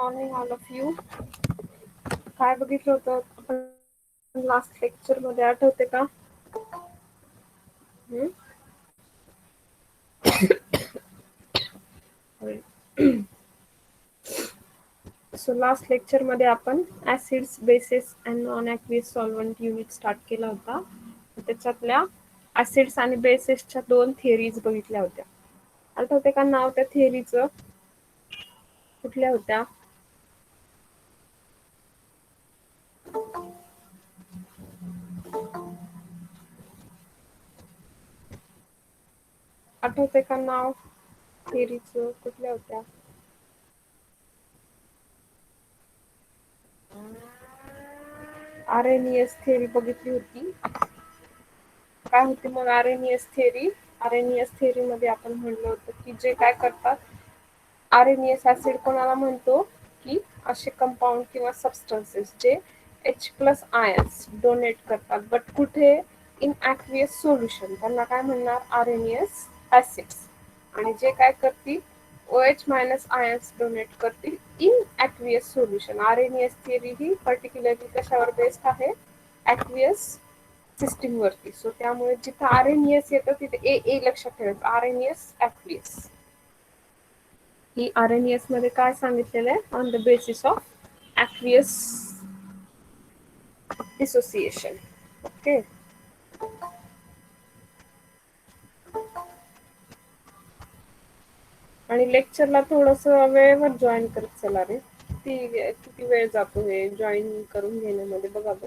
Morning all of you. काय बघितलं होतं आपण लास्ट लेक्चर मध्ये, आठवते का? सो लास्ट लेक्चर मध्ये आपण acids, basis and non aqueous solvent unit start केला होता. त्याच्यातल्या ऍसिड्स आणि बेसिसच्या 2 थिअरीज बघितल्या होत्या. आठवते का नाव त्या थिअरीचं? कुठल्या होत्या? आठवते का नाव थिअरीचं? कुठल्या होत्या? आरएनएस थिअरी बघितली होती. काय होती मग आरएनएस थिअरी? आरएनएस थिअरी मध्ये आपण म्हणलं होतं की जे काय करतात, आरएनएस ऍसिड कोणाला म्हणतो की असे कंपाऊंड किंवा सबस्टन्सेस जे H+ आयन्स डोनेट करतात, बट कुठे? इन ॲक्वियस सोल्युशन, त्यांना काय म्हणणार? RNS acids. आणि जे काय करतील, OH- आयन्स डोनेट करतील in aqueous solution. RNS theory he particularly कशावर बेस्ड आहे? ॲक्वियस सिस्टीम वरती. सो त्यामुळे जिथे आरएनएस येतं तिथे ए लक्षात ठेवायचं, आरएनएस ॲक्वियस. ही आरएनएस मध्ये काय सांगितलेलं आहे? On the basis of aqueous dissociation. Okay. आणि लेक्चरला थोडस वेळेवर जॉईन करत चला रे. किती वेळ जातो हे जॉईन करून घेण्यामध्ये, बघा बघ.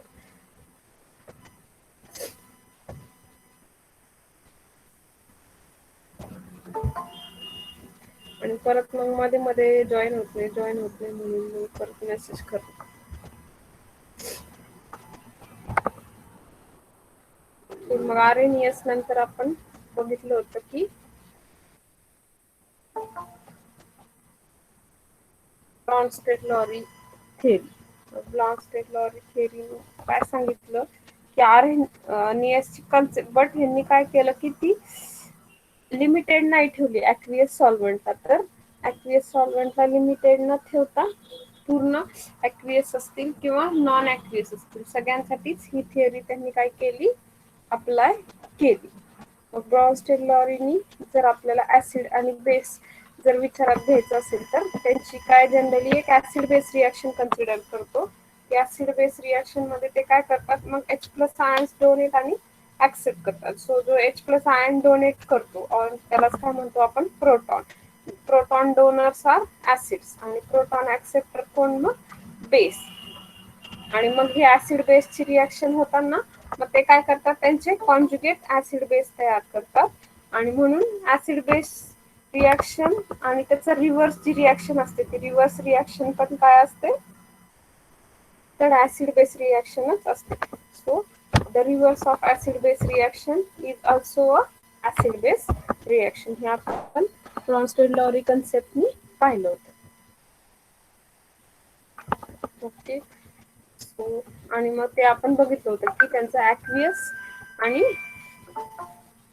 आणि परत मग मध्ये मध्ये जॉईन होत नाही म्हणून परत मेसेज करतो. मग आरएनएस नंतर आपण बघितलं होतं की ब्रॉन्स्टेड-लॉरी थिअरी. ब्रॉन्स्टेड-लॉरी थिअरी काय सांगितलं की आरएनएसची कन्सेप्ट, बट ह्यांनी काय केलं की ती लिमिटेड नाही ठेवली ॲक्वियस सॉल्व्हंटला. तर ॲक्वियस सॉल्व्हंटला लिमिटेड न ठेवता पूर्ण ॲक्वियस असतील किंवा नॉन ॲक्वियस असतील, सगळ्यांसाठीच ही थिअरी त्यांनी काय केली? अप्लाय केली. मग ब्रॉन्स्टेड-लॉरीनी जर आपल्याला ऍसिड आणि बेस जर विचारात घ्यायचं असेल तर त्यांची काय जनरली एक ऍसिड बेस रिॲक्शन कन्सिडर करतो. ऍसिड बेस रिॲक्शन मध्ये ते काय करतात, मग H+ आयन्स डोनेट आणि ऍक्सेप्ट करतात. सो जो H+ आयन डोनेट करतो, और त्यालाच काय म्हणतो आपण? Proton. Proton donors are acids आणि प्रोटॉन ऍक्सेप्टर कोण? मग बेस. आणि मग ही ऍसिड बेसची रिॲक्शन होताना मग ते काय करतात, त्यांचे कॉन्जुगेट ऍसिड बेस तयार करतात. आणि म्हणून ऍसिड बेस रिॲक्शन आणि त्याचा रिव्हर्स जी रिॲक्शन असते, ती रिव्हर्स रिॲक्शन पण काय असते? तर ऍसिड बेस रिॲक्शनच असते. So the reverse of acid base reaction is also a acid base reaction. हे आपण ब्रॉन्स्टेड-लॉरी कन्सेप्टनी पाहिलं होतं. ओके. सो आणि मग ते आपण बघितलं होतं की त्यांचं ॲक्वियस आणि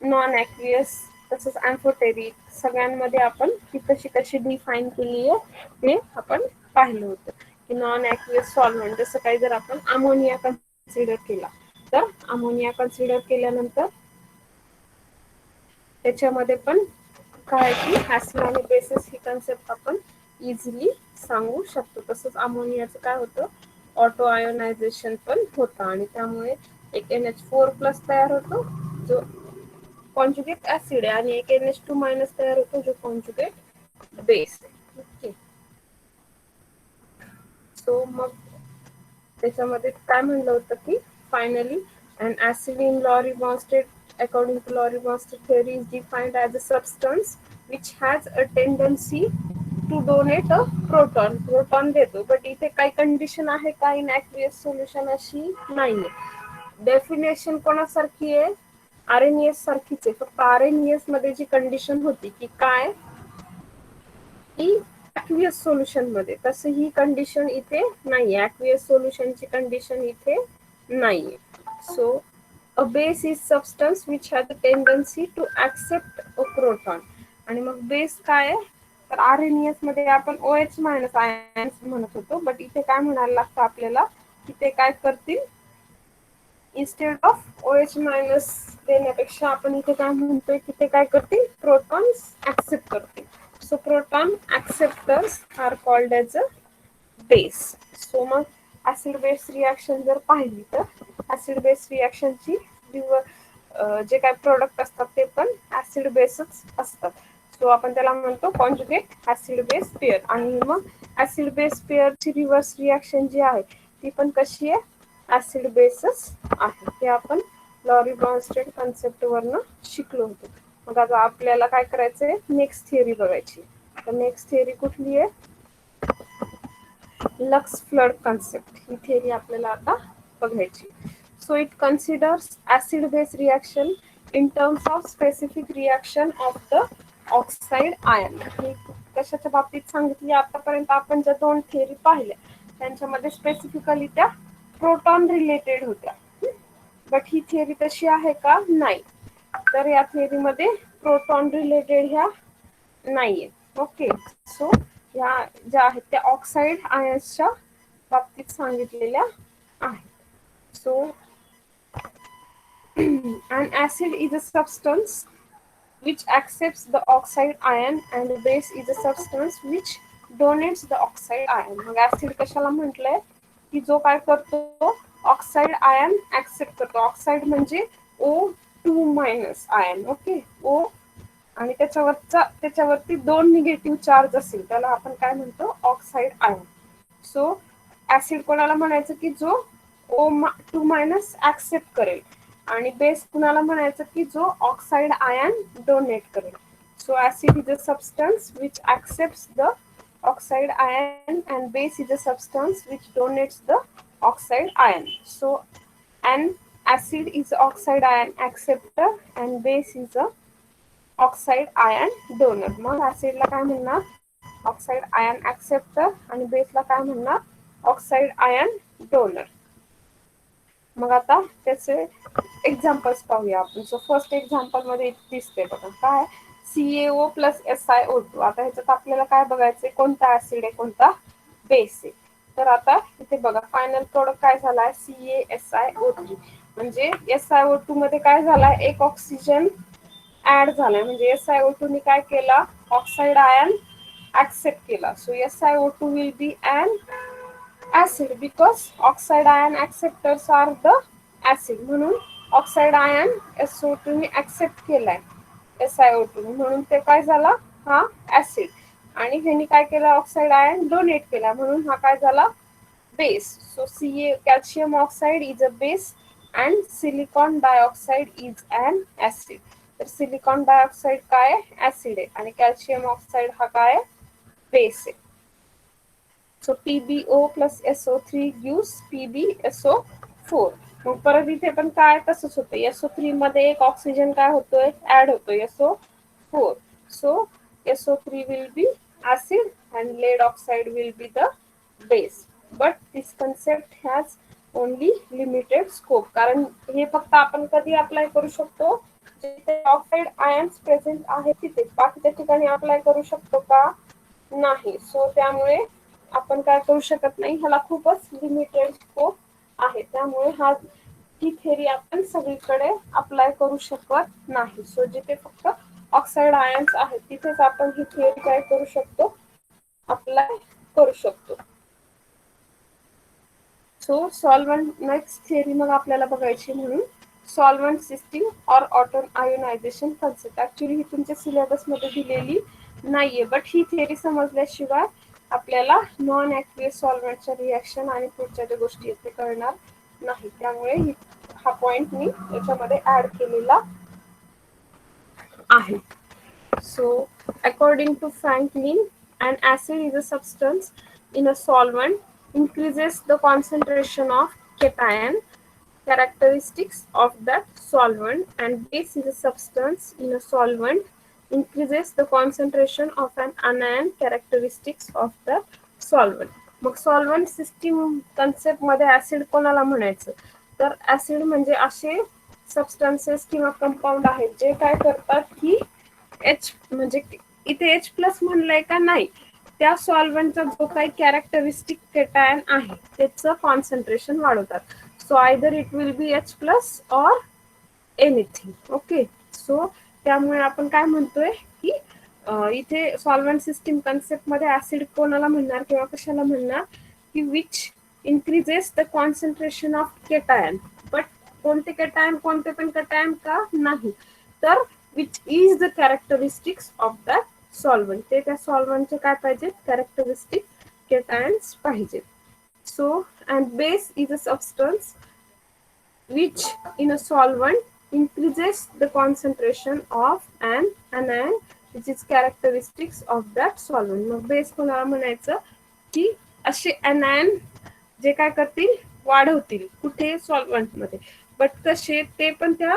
नॉन ॲक्वियस तसंच ॲम्फोटेरिक सगळ्यांमध्ये आपण ती कशी कशी डिफाईन केली आहे हे आपण पाहिलं होतं. की नॉन ॲक्वियस सॉल्व्हंट जसं काही जर आपण अमोनिया कन्सिडर केला, तर अमोनिया कन्सिडर केल्यानंतर त्याच्यामध्ये पण काय की ऍसिड आणि बेसिस ही कन्सेप्ट आपण इझिली सांगू शकतो. तसंच अमोनियाचं काय होतं, ऑटो आयोनायझेशन पण होतं आणि त्यामुळे एक NH4+ तयार होतो जो कॉन्जुगेट ऍसिड आहे आणि एक NH2- तयार होतो जो कॉन्जुगेट बेस आहे. ओके. सो मग त्याच्यामध्ये काय म्हणलं होतं की finally an acid in Laurie-Bronsted, according to Laurie-Bronsted theory, is defined as a substance which has a tendency to donate a proton. Proton देतो, बट इथे काही कंडिशन आहे का इन ॲक्वियस सोल्युशन? अशी नाहीये. डेफिनेशन कोणासारखी आहे? आरएनएस सारखीच आहे, फक्त आरएनएस मध्ये जी कंडिशन होती की काय की ॲक्वियस सोल्युशन मध्ये, तसं ही कंडिशन इथे नाहीये. ॲक्वियस सोल्युशनची कंडिशन इथे नाहीये. So a base is substance which has a tendency to accept a proton. आणि मग बेस काय आहे? तर RNES मध्ये आपण OH मायनस आयन्स म्हणत होतो, बट इथे काय म्हणायला लागतं आपल्याला की ते काय करतील, इन्स्टेड ऑफ OH मायनस देण्यापेक्षा आपण इथे काय म्हणतोय की ते काय करतील, प्रोटॉन्स ऍक्सेप्ट करतील. So proton acceptors are called as a base. So मग ऍसिड बेस रिॲक्शन जर पाहिली तर ऍसिड बेस रिॲक्शनची जे काय प्रोडक्ट असतात ते पण ऍसिड बेसच असतात. सो आपण त्याला म्हणतो कॉन्जुगेट ऍसिड बेस पेअर. आणि मग ऍसिड बेस पेअरची रिव्हर्स रिॲक्शन जी आहे ती पण कशी आहे, ऍसिड बेसच आहे. हे आपण लॉरी ब्रॉन्स्टेड कन्सेप्ट वरनं शिकलो होतो. मग आता आपल्याला काय करायचंय, नेक्स्ट थिअरी बघायची. तर नेक्स्ट थिअरी कुठली आहे, लक्स फ्लड कन्सेप्ट. ही थिअरी आपल्याला आता बघायची. So it considers acid base reaction in terms of specific reaction of the oxide ion. ही कशाच्या बाबतीत सांगितली, आतापर्यंत आपण ज्या दोन थिअरी पाहिल्या त्यांच्यामध्ये स्पेसिफिकली त्या प्रोटॉन रिलेटेड होत्या. बट ही थिअरी तशी आहे का, नाही. तर या थिअरीमध्ये प्रोटॉन रिलेटेड ह्या नाहीये. ओके, सो ह्या ज्या आहेत त्या ऑक्साइड आयन्सच्या बाबतीत सांगितलेल्या आहेत. So an acid is a substance which accepts the oxide ion and base is a substance which donates the oxide ion. मग ऍसिड कशाला म्हटलंय की जो काय करतो, ऑक्साइड आयन ऍक्सेप्ट करतो. ऑक्साइड म्हणजे O2 minus ion. Okay, O आणि त्याच्यावरती दोन निगेटिव्ह चार्ज असेल त्याला आपण काय म्हणतो, ऑक्साइड आयन. सो ऍसिड कोणाला म्हणायचं की जो O2 मायनस ऍक्सेप्ट करेल, आणि बेस कुणाला म्हणायचं की जो ऑक्साइड आयन डोनेट करेल. So acid is a substance which accepts the oxide ion and base is a substance which donates the oxide ion. So an acid is oxide ion acceptor and base is a oxide ion donor. मग ऍसिडला काय म्हणणार, oxide ion acceptor, आणि बेसला काय म्हणणार, oxide ion donor. मग आता त्याचे examples पाहूया आपण. सो फर्स्ट एक्झाम्पल मध्ये दिसते बघा काय, CaO प्लस SiO2. आता ह्याच्यात आपल्याला काय बघायचंय, कोणता ऍसिड आहे कोणता बेस आहे. तर आता इथे बघा फायनल प्रोडक्ट काय झालाय, CaSiO3. म्हणजे SiO2 मध्ये काय झालाय, एक ऑक्सिजन ऍड झालाय. म्हणजे SiO2 ने काय केला, ऑक्साइड आयन ऍक्सेप्ट केला. So SiO2 will be an acid because oxide ion acceptors are the acid. म्हणून ऑक्साइड आयन SO2 ने ऍक्सेप्ट केलाय SiO2, म्हणून ते काय झाला, हा ऍसिड. आणि ह्यानी काय केलं, ऑक्साइड आयन डोनेट केला, म्हणून हा काय झाला, base. So calcium oxide is a base and silicon dioxide is an acid. तर सिलिकॉन डायऑक्साइड काय ऍसिड आहे आणि कॅल्शियम ऑक्साइड हा काय बेस आहे. So PbO plus SO3 gives PbSO4. मग परत इथे पण काय तसंच होतं, SO3 मध्ये एक ऑक्सिजन काय होतोय, ऍड होतोय SO4. So SO3 will be acid and lead oxide will be the base. But this concept has only limited scope. कारण हे फक्त आपण कधी अप्लाय करू शकतो, जिथे ऑक्साइड आयन्स प्रेझेंट आहे तिथे. बाकीच्या ठिकाणी अप्लाय करू शकतो का, नाही. सो त्यामुळे आपण काय करू शकत नाही, ह्याला खूपच लिमिटेड स्कोप आहे. त्यामुळे ही थेरी आपण सगळीकडे अप्लाय करू शकत नाही. सो जिथे फक्त ऑक्साइड आयन्स आहेत तिथेच आपण ही थेरी काय करू शकतो, अप्लाय करू शकतो. सो सॉल्वंट नेक्स्ट थिअरी मग आपल्याला बघायची, म्हणून सॉल्वंट सिस्टीम और ऑटो आयोनायझेशन कन्सेप्ट. ऍक्च्युली ही तुमच्या सिलेबस मध्ये दिलेली नाहीये, बट ही थिअरी समजल्याशिवाय आपल्याला नॉन ऍक्वियस सॉल्वंटच्या रिॲक्शन आणि पुढच्या ज्या गोष्टी आहेत ते कळणार नाही. त्यामुळे हा पॉइंट मी याच्यामध्ये ऍड केलेला आहे. So, according to Franklin, an acid is a substance in a solvent increases the concentration of cation characteristics of that solvent, and base is a substance in a solvent increases the concentration of an anion characteristics of the solvent. मग solvent system concept मध्ये acid कोणाला म्हणायचं, तर acid म्हणजे असे substances किंवा compound आहेत जे काय करतात की H म्हणजे इथे H प्लस म्हणलंय का नाही, त्या सॉल्व्हंटचा जो काही कॅरेक्टरिस्टिक केटायन आहे त्याचं कॉन्सन्ट्रेशन वाढवतात. So either it will be H plus or anything. Okay, so त्यामुळे आपण काय म्हणतोय की इथे सॉल्व्हंट सिस्टीम कन्सेप्ट मध्ये ऍसिड कोणाला म्हणणार किंवा कशाला म्हणणार की which increases the concentration of cation. But कोणते केटायन, कोणते पण केटायन का नाही, तर which is the characteristics of that solvent. ते त्या सॉल्व्हंटचे काय पाहिजे, कॅरेक्टरिस्टिक केटायन्स पाहिजे. So and base is a substance which in a solvent increases the concentration of an anion which is characteristics of that solvent. मग base कोणाला म्हणायचं की असे anion जे काय करतील, वाढवतील कुठे, सॉल्व्हंट मध्ये. बट कसे, ते पण त्या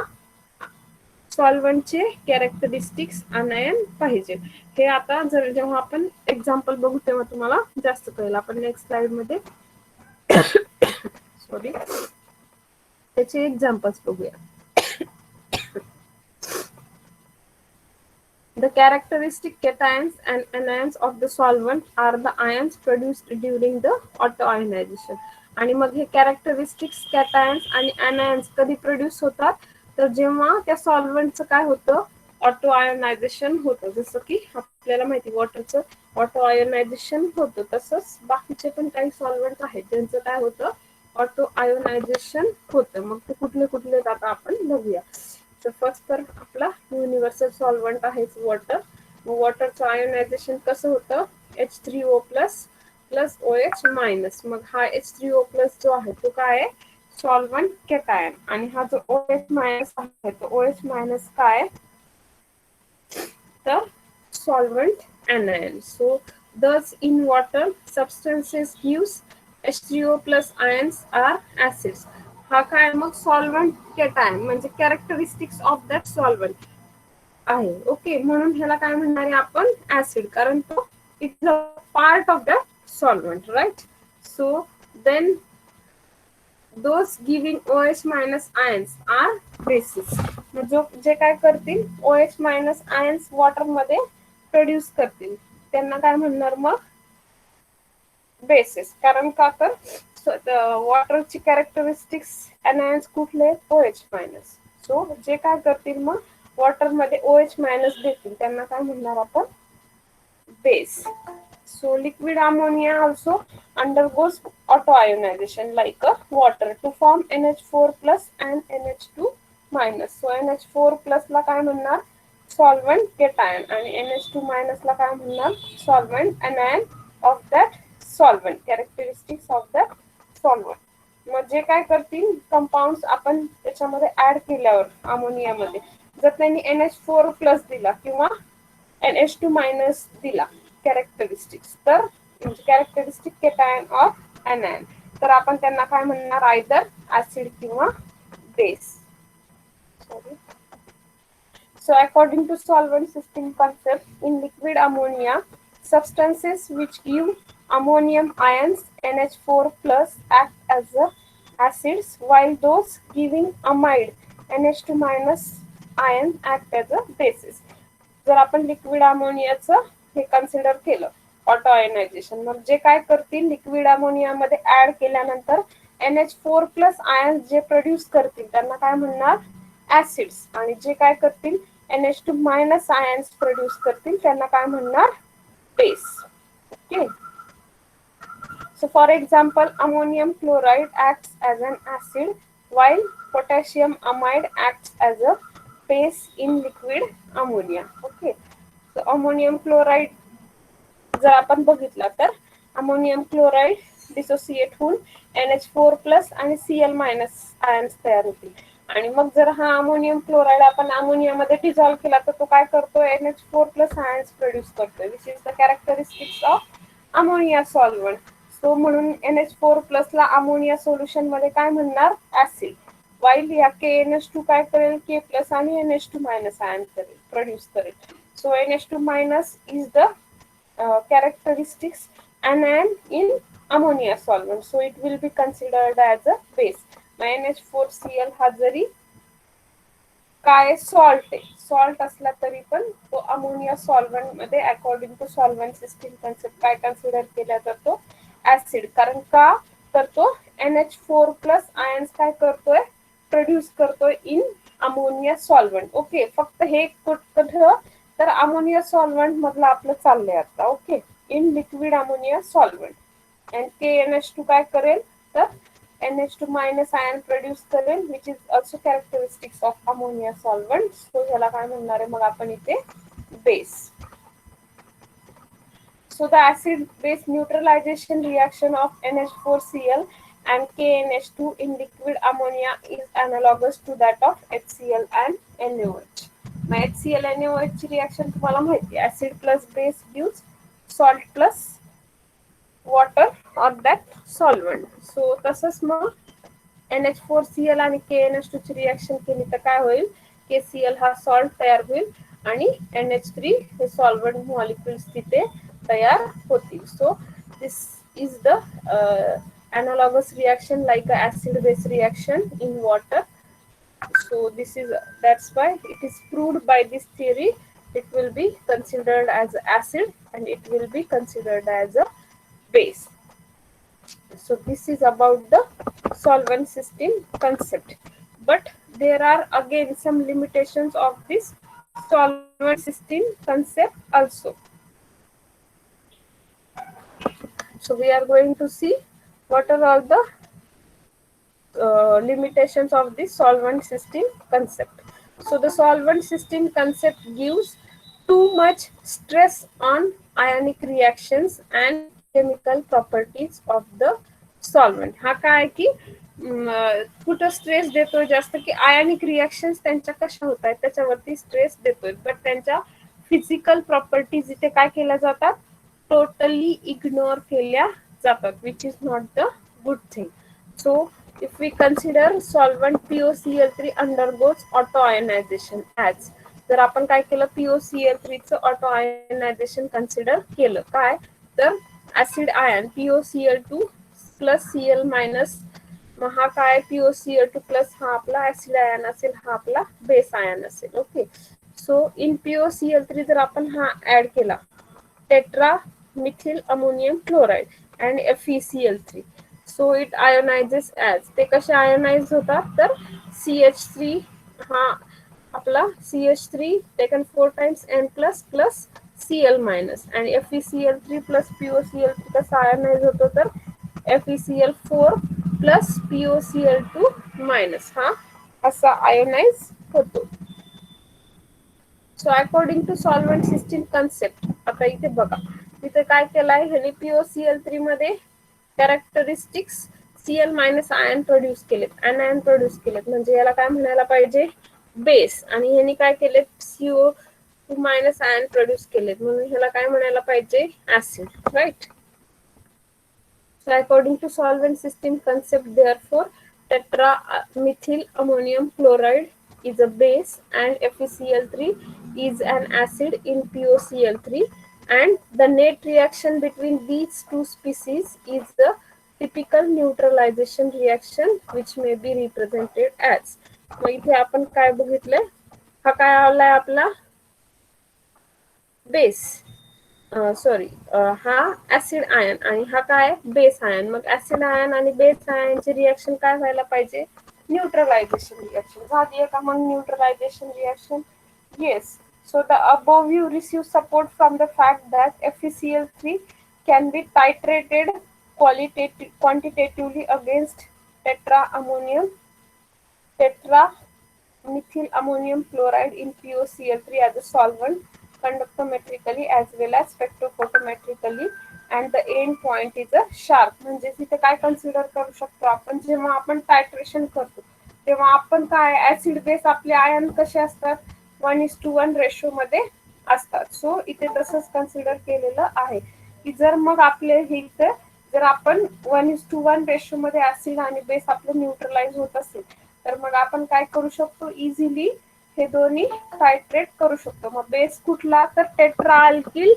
सॉल्व्हंटचे कॅरेक्टरिस्टिक्स anion पाहिजे. हे आता जर जेव्हा आपण एक्झाम्पल बघू तेव्हा तुम्हाला जास्त कळेल. आपण नेक्स्ट स्लाइड मध्ये सॉरी त्याचे एक्झाम्पल्स बघूया. The characteristic cations and anions of the solvent are the ions produced during the autoionization. आणि मग हे कॅरेक्टरिस्टिक्स कॅटायन्स आणि anions कधी प्रोड्यूस होतात, तर जेव्हा त्या सॉल्व्हंटचं काय होतं, ऑटो आयोनायझेशन होतं. जसं की आपल्याला माहिती वॉटरचं ऑटो आयोनायझेशन होतं, तसंच बाकीचे पण काही सॉल्व्हंट आहेत ज्यांचं काय होतं, ऑटो आयोनायझेशन होतं. मग ते कुठले कुठले आता आपण बघूया. फर्स्ट तर आपला युनिव्हर्सल सॉल्व्हंट आहेच वॉटर. मग वॉटरचं आयोनायझेशन कसं होतं, H3O plus plus OH minus. मग हा H3O प्लस जो आहे तो काय आहे, सॉल्व्हंट केटायन. आणि हा जो OH मायनस आहे तो OH मायनस काय, तर solvent anion. So thus in water substances gives H3O plus ions are acids. हा काय मग सॉल्व्हंट केटायन म्हणजे कॅरेक्टरिस्टिक्स ऑफ दॅट सॉल्व्हंट आहे. ओके, म्हणून ह्याला काय म्हणणार आहे आपण, ऍसिड, कारण तो it is a part of that solvent, right. So then those giving OH minus ions are bases. जो जे काय करतील, OH minus ions वॉटर मध्ये प्रोड्यूस करतील त्यांना काय म्हणणार मग, बेसिस. कारण का तर वॉटरची कॅरेक्टरिस्टिक्स anions कुठले, OH मायनस. सो जे काय करतील मग वॉटर मध्ये OH मायनस देतील त्यांना काय म्हणणार आपण, base. So liquid ammonia also undergoes autoionization like a water to form NH4 plus and NH2 minus. So NH4 plus ला काय म्हणणार, solvent cation, आणि NH2 minus ला काय म्हणणार, solvent anion of that solvent, characteristics of that solvent. मग जे काय करतील कंपाऊंड आपण त्याच्यामध्ये ऍड केल्यावर अमोनियामध्ये जर त्यांनी NH4 प्लस दिला किंवा NH2 मायनस दिला कॅरेक्टरिस्टिक्स, तर म्हणजे कॅरेक्टरिस्टिक केटायन ऑफ anion, तर आपण त्यांना काय म्हणणार, आयदर ऍसिड किंवा base. Sorry. So according to solvent system concept, in liquid ammonia, substances which give ammonium ions NH4 plus act as the acids, while those giving amide NH2 minus ion act as a basis. जर आपण liquid अमोनियाचं हे consider केलं auto ionisation, मग जे काय करतील liquid अमोनियामध्ये add केल्यानंतर NH4 plus ions जे प्रोड्यूस करतील त्यांना काय म्हणणार, ऍसिड्स. आणि जे काय करतील NH2 मायनस आयन्स प्रोड्यूस करतील त्यांना काय म्हणणार, base. Okay. So for example, ammonium chloride acts as an acid while potassium amide acts as a base in liquid ammonia. Okay. So ammonium chloride जर आपण बघितला तर अमोनियम क्लोराईड डिसोसिएट होऊन NH4 plus आणि Cl मायनस आयन्स तयार होतील. आणि मग जर हा अमोनियम क्लोराईड आपण अमोनियामध्ये डिझॉल्व्ह केला तर तो काय करतो, NH4 प्लस आयन्स प्रोड्यूस करतो, which is the characteristics of ammonia solvent. So म्हणून NH4 प्लस ला अमोनिया सोल्युशन मध्ये काय म्हणणार, ऍसिड. वाईल या KNH2 काय करेल, K प्लस आणि NH2 मायनस आयन करेल, प्रोड्यूस करेल. So NH2 minus is the characteristics anion in ammonia solvent, so it will be considered as a base. NH4Cl हा जरी काय सॉल्ट आहे, सॉल्ट असला तरी पण तो अमोनिया सॉल्व्हंट मध्ये according to solvent system concept काय कन्सिडर केला जातो, ऍसिड. कारण का तर तो NH4 प्लस आयन्स काय करतोय, प्रोड्यूस करतोय इन अमोनिया सॉल्व्हंट. ओके, फक्त हे कुठं तर अमोनिया सॉल्व्हंट मधलं आपलं चाललंय आता. Okay, in liquid ammonia solvent and KNH2 काय करेल तर NH2 मायनस आयन प्रोड्यूस करेल which is also characteristics of ammonia solvent. So ह्याला काय म्हणणार आहे मग आपण इथे, base. So the acid base neutralization reaction of NH4Cl and KNH2 in liquid ammonia is analogous to that of HCl and NaOH. मग HCl NaOH ची reaction तुम्हाला माहिती आहे, acid plus base gives salt plus water or that solvent. So तसंच मग NH4Cl आणि KNH2 ची reaction केली तर काय होईल, KCl हा सॉल्ट तयार होईल आणि NH3 हे सॉल्व्हंट मॉलिक्युल्स तिथे तयार होतील. So this is the analogous reaction like a acid base reaction in water. So this is, that's why it is proved by this theory it will be considered as acid and it will be considered as a base. So this is about the solvent system concept, but there are again some limitations of this solvent system concept also. So we are going to see what are all the limitations of the solvent system concept. So the solvent system concept gives too much stress on ionic reactions and chemical properties of the solvent. हा काय की कुठं stress देतोय जास्त की आयनिक reactions त्यांच्या कशा होत आहेत त्याच्यावरती स्ट्रेस देतोय, बट त्यांच्या फिजिकल प्रॉपर्टीज इथे काय केल्या जातात, टोटली इग्नोर केल्या जातात, which is not the good thing. So if we consider solvent POCl3 undergoes autoionization as, जर आपण काय केलं POCl3 चं ऑटो आयनायझेशन कन्सिडर केलं काय तर acid ion POCl2 plus Cl minus, मग हा काय POCl2 प्लस हा आपला ऍसिड आयन असेल, हा आपला बेस आयन असेल. ओके, सो इन POCl3 जर आपण हा ऍड केला tetra methyl ammonium chloride and FeCl3, so it ionises as, ते कसे आयोनाइज होतात तर CH3 हा आपला CH3 taken 4 times N plus plus Cl minus आणि FeCl3 प्लस POCl3 कसा आयोनाइज होतो तर FeCl4 प्लस POCl2 मायनस, हा असा आयोनाइज होतो. So according to solvent system concept, आता इथे बघा इथे काय केलंय ह्याने POCl3 मध्ये characteristics Cl minus ion produce केलेत, एनायन प्रोड्यूस केलेत, म्हणजे याला काय म्हणायला पाहिजे बेस, आणि ह्याने काय केलेत CO2 मायनस आयन प्रोड्यूस केलेत, म्हणून ह्याला काय म्हणायला पाहिजे acid, right. So according to solvent system concept, therefore, tetramethyl ammonium chloride is a base and FeCl3 is an acid in POCl3, and the net reaction between these two species is the typical neutralization reaction which may be represented as. मग इथे आपण काय बघितलंय, हा काय आलाय आपला base, sorry हा ऍसिड आयन आणि हा काय बेस आयन. मग ऍसिड आयन आणि बेस आयनचे रिएक्शन काय व्हायला पाहिजे, न्यूट्रलायझेशन रिएक्शन झाली आहे का मग neutralisation reaction, yes. So the above view receives support from the fact that FeCl3 can be titrated quantitatively against tetramethyl ammonium chloride in POCl3 as a solvent conductometrically as well as spectrophotometrically, and the end point is a sharp. म्हणजे तिथे काय consider करू शकतो आपण, जेव्हा आपण टायट्रेशन करतो तेव्हा आपण काय ऍसिड बेस आपले आयन कसे असतात 1:1 रेशो मध्ये असतात. सो इथे तसंच कन्सिडर केलेलं आहे की जर मग आपले हे इथे जर आपण 1:1 रेशो मध्ये ऍसिड आणि बेस आपलं न्यूट्रलाइज होत असेल तर मग आपण काय करू शकतो, इझिली हे दोन्ही टायट्रेट करू शकतो. मग बेस कुठला तर टेट्रा अल्किल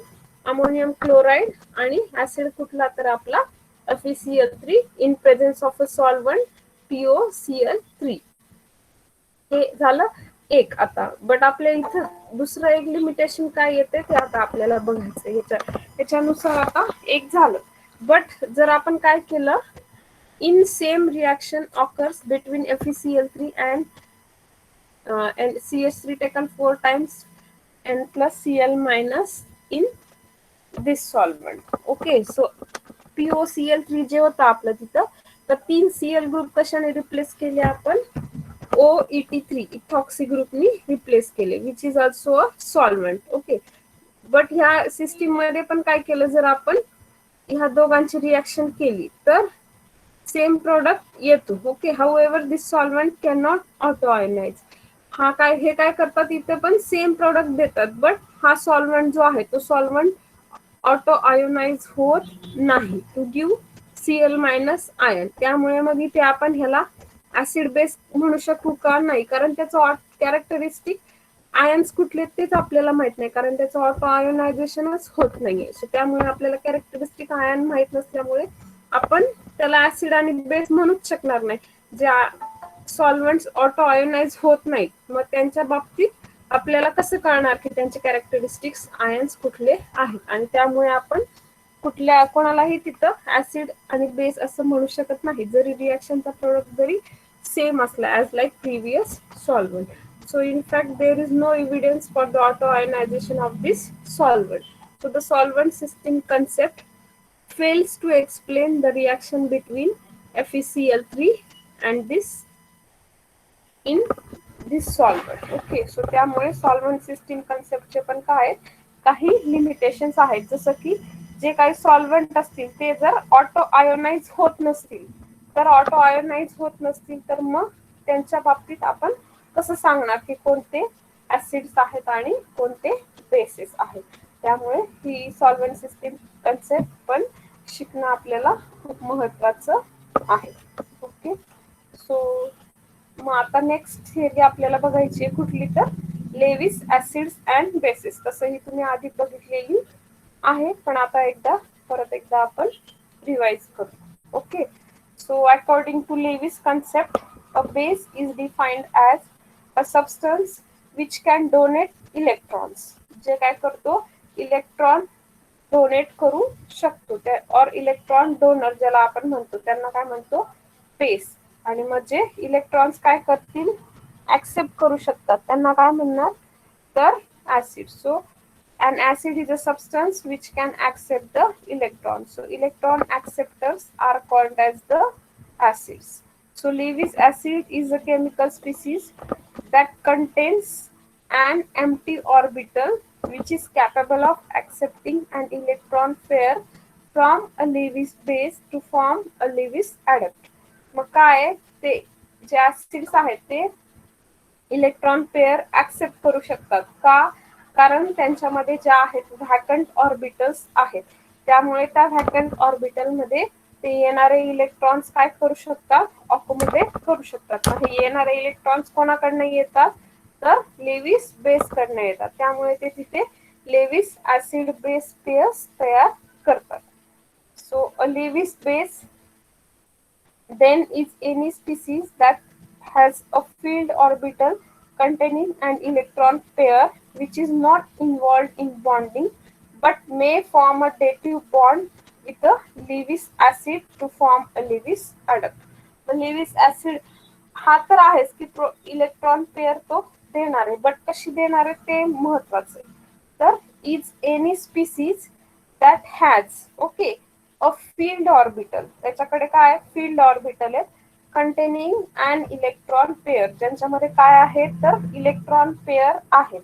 अमोनियम क्लोराइड आणि ऍसिड कुठला तर आपला FeCl3 in presence of a solvent POCl3. हे झालं एक आता, बट आपल्या इथं दुसरं एक लिमिटेशन काय येते ते आता आपल्याला बघायचं. ह्याच्यानुसार आता एक झालं. बट जर आपण काय केलं, in same reaction occurs between FeCl3 and CH3 taken 4 times N plus Cl minus in this solvent. Okay, so POCl3 जे होतं आपलं तिथं, तर 3 Cl ग्रुप कशाने रिप्लेस केले आपण, OET3 इथॉक्सी ग्रुपनी रिप्लेस केले, which is also a solvent. Okay, but ह्या सिस्टीम मध्ये पण काय केलं, जर आपण ह्या दोघांची रिएक्शन केली तर सेम प्रोडक्ट येतो. Okay, however this solvent can not auto ionise. हा काय, हे काय करतात, इथे पण सेम प्रोडक्ट देतात, बट हा सॉल्व्हेंट जो आहे तो सॉल्व्हेंट ऑटो आयोनाइज होत नाही to give Cl minus ion. त्यामुळे मग इथे आपण ह्याला ऍसिड बेस म्हणू शकू का, नाही, कारण त्याचं कॅरेक्टरिस्टिक आयन्स कुठले तेच आपल्याला माहित नाही, कारण त्याचं ऑटो आयोनायझेशनच होत नाहीये. सो त्यामुळे आपल्याला कॅरेक्टरिस्टिक आयन माहित नसल्यामुळे आपण त्याला ऍसिड आणि बेस म्हणूच शकणार नाही. जे सॉल्व्हेंट्स ऑटो आयोनाइज होत नाहीत, मग त्यांच्या बाबतीत आपल्याला कसं कळणार की त्यांचे कॅरेक्टरिस्टिक्स आयन्स कुठले आहेत. आणि त्यामुळे आपण कुठल्या कोणालाही तिथं ऍसिड आणि बेस असं म्हणू शकत नाही, जरी रिएक्शनचा प्रोडक्ट जरी सेम असला, as like previous solvent. So in fact, there is no evidence for the autoionization of this solvent. So the solvent system concept fails to explain the reaction between FeCl3 and this in this solvent. Okay, so त्यामुळे solvent system कन्सेप्टचे पण काय काही limitations आहेत, जसं की जे काही solvent असतील ते जर ऑटो आयोनाइज होत नसतील, तर मग त्यांच्या बाबतीत आपण कसं सांगणार की कोणते ऍसिड्स आहेत आणि कोणते बेसेस आहेत. त्यामुळे ही सॉल्व्हंट सिस्टीम कन्सेप्ट पण शिकणं आपल्याला खूप महत्वाचं आहे. ओके, सो मग आता नेक्स्ट थिअरी आपल्याला बघायची आहे कुठली, तर लेविस ऍसिड्स अँड बेसिस. तसं ही तुम्ही आधी बघितलेली आहे, पण आता परत एकदा आपण रिवाइज करू. Okay, so according to Lewis concept, a base is defined as a substance which can donate electrons. जे काय करतो, इलेक्ट्रॉन डोनेट करू शकतो, त्या और इलेक्ट्रॉन डोनर ज्याला आपण म्हणतो त्यांना काय म्हणतो, बेस. आणि मग जे इलेक्ट्रॉन्स काय करतील, ऍक्सेप्ट करू शकतात, त्यांना काय म्हणणार, तर acid. So an acid is a substance which can accept the electron. So electron acceptors are called as the acids. So Lewis acid is a chemical species that contains an empty orbital which is capable of accepting an electron pair from a Lewis base to form a Lewis adduct. मग काय, ते जे acids आहेत ते electron pair accept करू शकतात का, कारण त्यांच्यामध्ये ज्या आहेत व्हॅकंट ऑर्बिटल्स आहेत, त्यामुळे त्या व्हॅकंट ऑर्बिटल मध्ये ते येणारे इलेक्ट्रॉन्स काय करू शकतात, अकोमोडेट करू शकतात. हे येणारे इलेक्ट्रॉन्स कोणाकडनं येतात, तर लेविस बेस कडनं येतात, त्यामुळे ते तिथे लेविस ऍसिड बेस पेअर्स तयार करतात. So a Lewis base then is any species that has a filled orbital containing an electron pair which is not involved in bonding but may form a dative bond with a Lewis acid to form a Lewis adduct. The Lewis acid हा तर आहेच की electron pair तो देणार आहे, but कशी देणार आहे ते महत्वाचं आहे. तर is any species that has, okay, a filled orbital, त्याच्याकडे काय फील्ड ऑर्बिटल आहे, कंटेनिंग अँड इलेक्ट्रॉन पेअर, ज्यांच्यामध्ये काय आहे तर इलेक्ट्रॉन पेअर आहेत,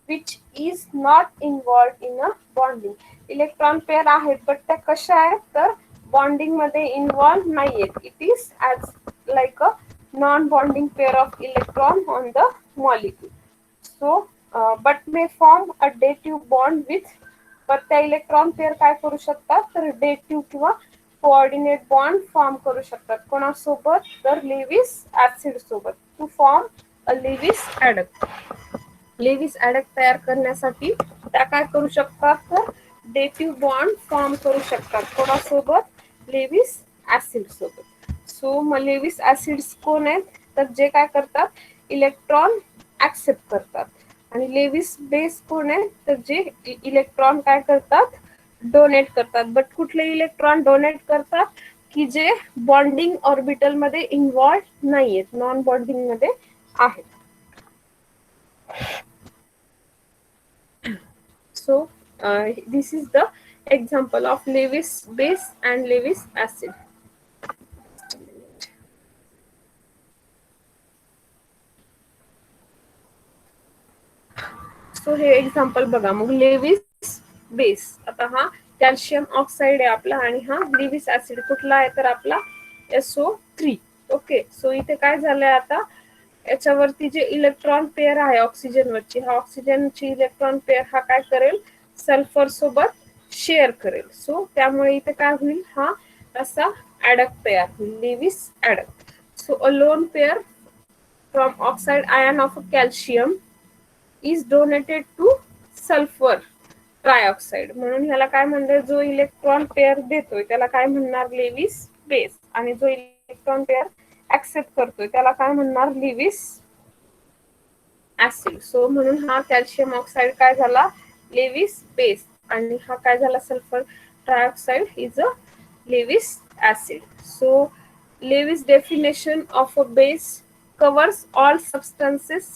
which is not involved in a bonding. Electron pair आहेत, बट त्या कशा आहेत तर बॉन्डिंग मध्ये इन्व्हॉल्व नाहीयेत. It is as like a non bonding pair of electron on the molecule. So but may form a dative bond with, तर त्या electron pair काय करू शकतात तर डेटिव्ह किंवा कोऑर्डिनेट बॉन्ड फॉर्म करू शकतात, कोणासोबत तर लेविस ऍसिड सोबत, to form a Lewis adduct. Lewis adduct तयार करण्यासाठी त्या काय करू शकतात तर डेटिव्ह बॉन्ड फॉर्म करू शकतात, कोणासोबत, लेविस ऍसिड सोबत. सो मग लेविस ऍसिड्स कोण आहेत तर जे काय करतात, इलेक्ट्रॉन ऍक्सेप्ट करतात. आणि लेविस बेस कोण आहे, तर जे इलेक्ट्रॉन काय करतात, डोनेट करतात. बट कुठले इलेक्ट्रॉन डोनेट करतात, की जे बॉन्डिंग ऑर्बिटल मध्ये इन्व्हॉल्व नाहीयेत, नॉन बॉन्डिंग मध्ये आहेत. So this is the example of Lewis base and Lewis acid. So हे एक्झाम्पल बघा. मग लेविस बेस, आता हा कॅल्शियम ऑक्साइड आहे आपला, आणि हा लेविस ऍसिड कुठला आहे, तर आपला SO3. ओके. सो इथे काय झालंय, आता याच्यावरती जे इलेक्ट्रॉन पेअर आहे ऑक्सिजन वरची, हा ऑक्सिजनची इलेक्ट्रॉन पेअर हा काय करेल, सल्फर सोबत शेअर करेल. सो त्यामुळे इथे काय होईल, हा असा ऍडक तयार होईल, Lewis adduct. So a lone pair from oxide ion of calcium is donated to sulphur trioxide. म्हणून ह्याला काय म्हणणार, जो इलेक्ट्रॉन पेअर देतोय त्याला काय म्हणणार, लेविस बेस. आणि जो इलेक्ट्रॉन पेअर ऍक्सेप्ट करतोय त्याला काय म्हणणार, लेविस ऍसिड. सो म्हणून हा कॅल्शियम ऑक्साइड काय झाला, लेविस बेस. आणि हा काय झाला, sulphur trioxide is a Lewis acid. So Lewis definition of a base covers all substances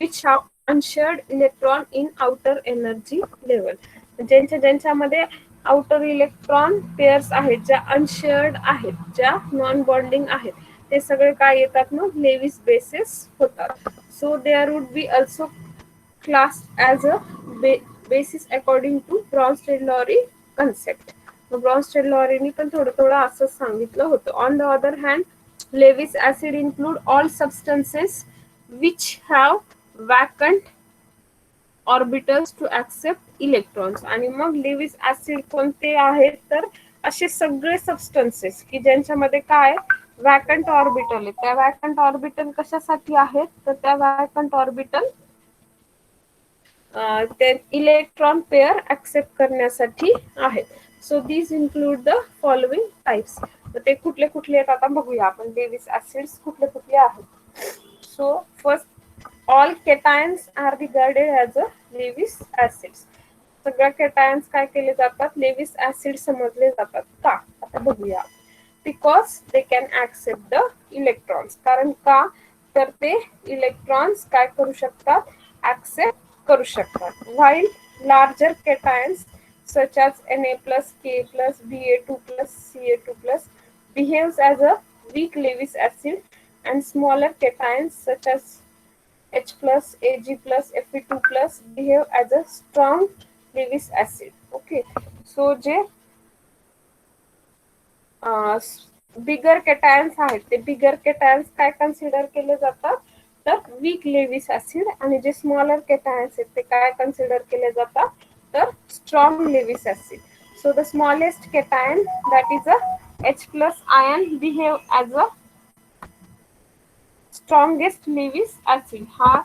which have unshared electron in outer energy level. ज्यांच्यामध्ये आउटर इलेक्ट्रॉन पेअर्स आहेत, ज्या अनशेअर्ड आहेत, ज्या नॉन बॉन्डिंग आहेत, ते सगळे काय येतात, मग लेविस बेसिस होतात. So there would be also class as a bases according to Bronsted Lowry concept. Bronsted लॉरीनी पण थोडं थोडं असंच सांगितलं होतं. On the other hand, Lewis acid include all substances which have vacant orbitals to accept electrons. आणि मग लेविस ऍसिड कोणते आहेत, तर असे सगळे सबस्टन्सेस की ज्यांच्यामध्ये काय वॅकंट ऑर्बिटल आहे. त्या वॅकंट ऑर्बिटल कशासाठी आहेत, तर त्या वॅकंट ऑर्बिटल ते इलेक्ट्रॉन पेअर ऍक्सेप्ट करण्यासाठी आहेत. So these include the following types. तर ते कुठले कुठले आहेत आता बघूया आपण, लेविस ऍसिड्स कुठले कुठले आहेत. So first, all cations are regarded as a Lewis acids. सगळ्या केटायन्स काय केले जातात, लेविस ऍसिड समजले जातात. का, आता बघूया. Because they can accept the electrons. कारण का, तर ते इलेक्ट्रॉन्स काय करू शकतात, ऍक्सेप्ट करू शकतात. While larger cations such as Na plus, K plus, Ba2 plus, Ca2 plus behaves as a weak Lewis acid, and smaller cations such as H plus, Ag plus, Fe2 plus behave as a strong Lewis acid. Okay. So जे बिगर केटायन्स आहेत, ते बिगर केटायन्स काय consider केले जातात, तर weak Lewis acid. आणि जे smaller केटायन्स आहेत ते काय कन्सिडर केले जातात, तर strong Lewis acid. So the smallest cation that is a H plus ion behave as a strongest Lewis acid. हा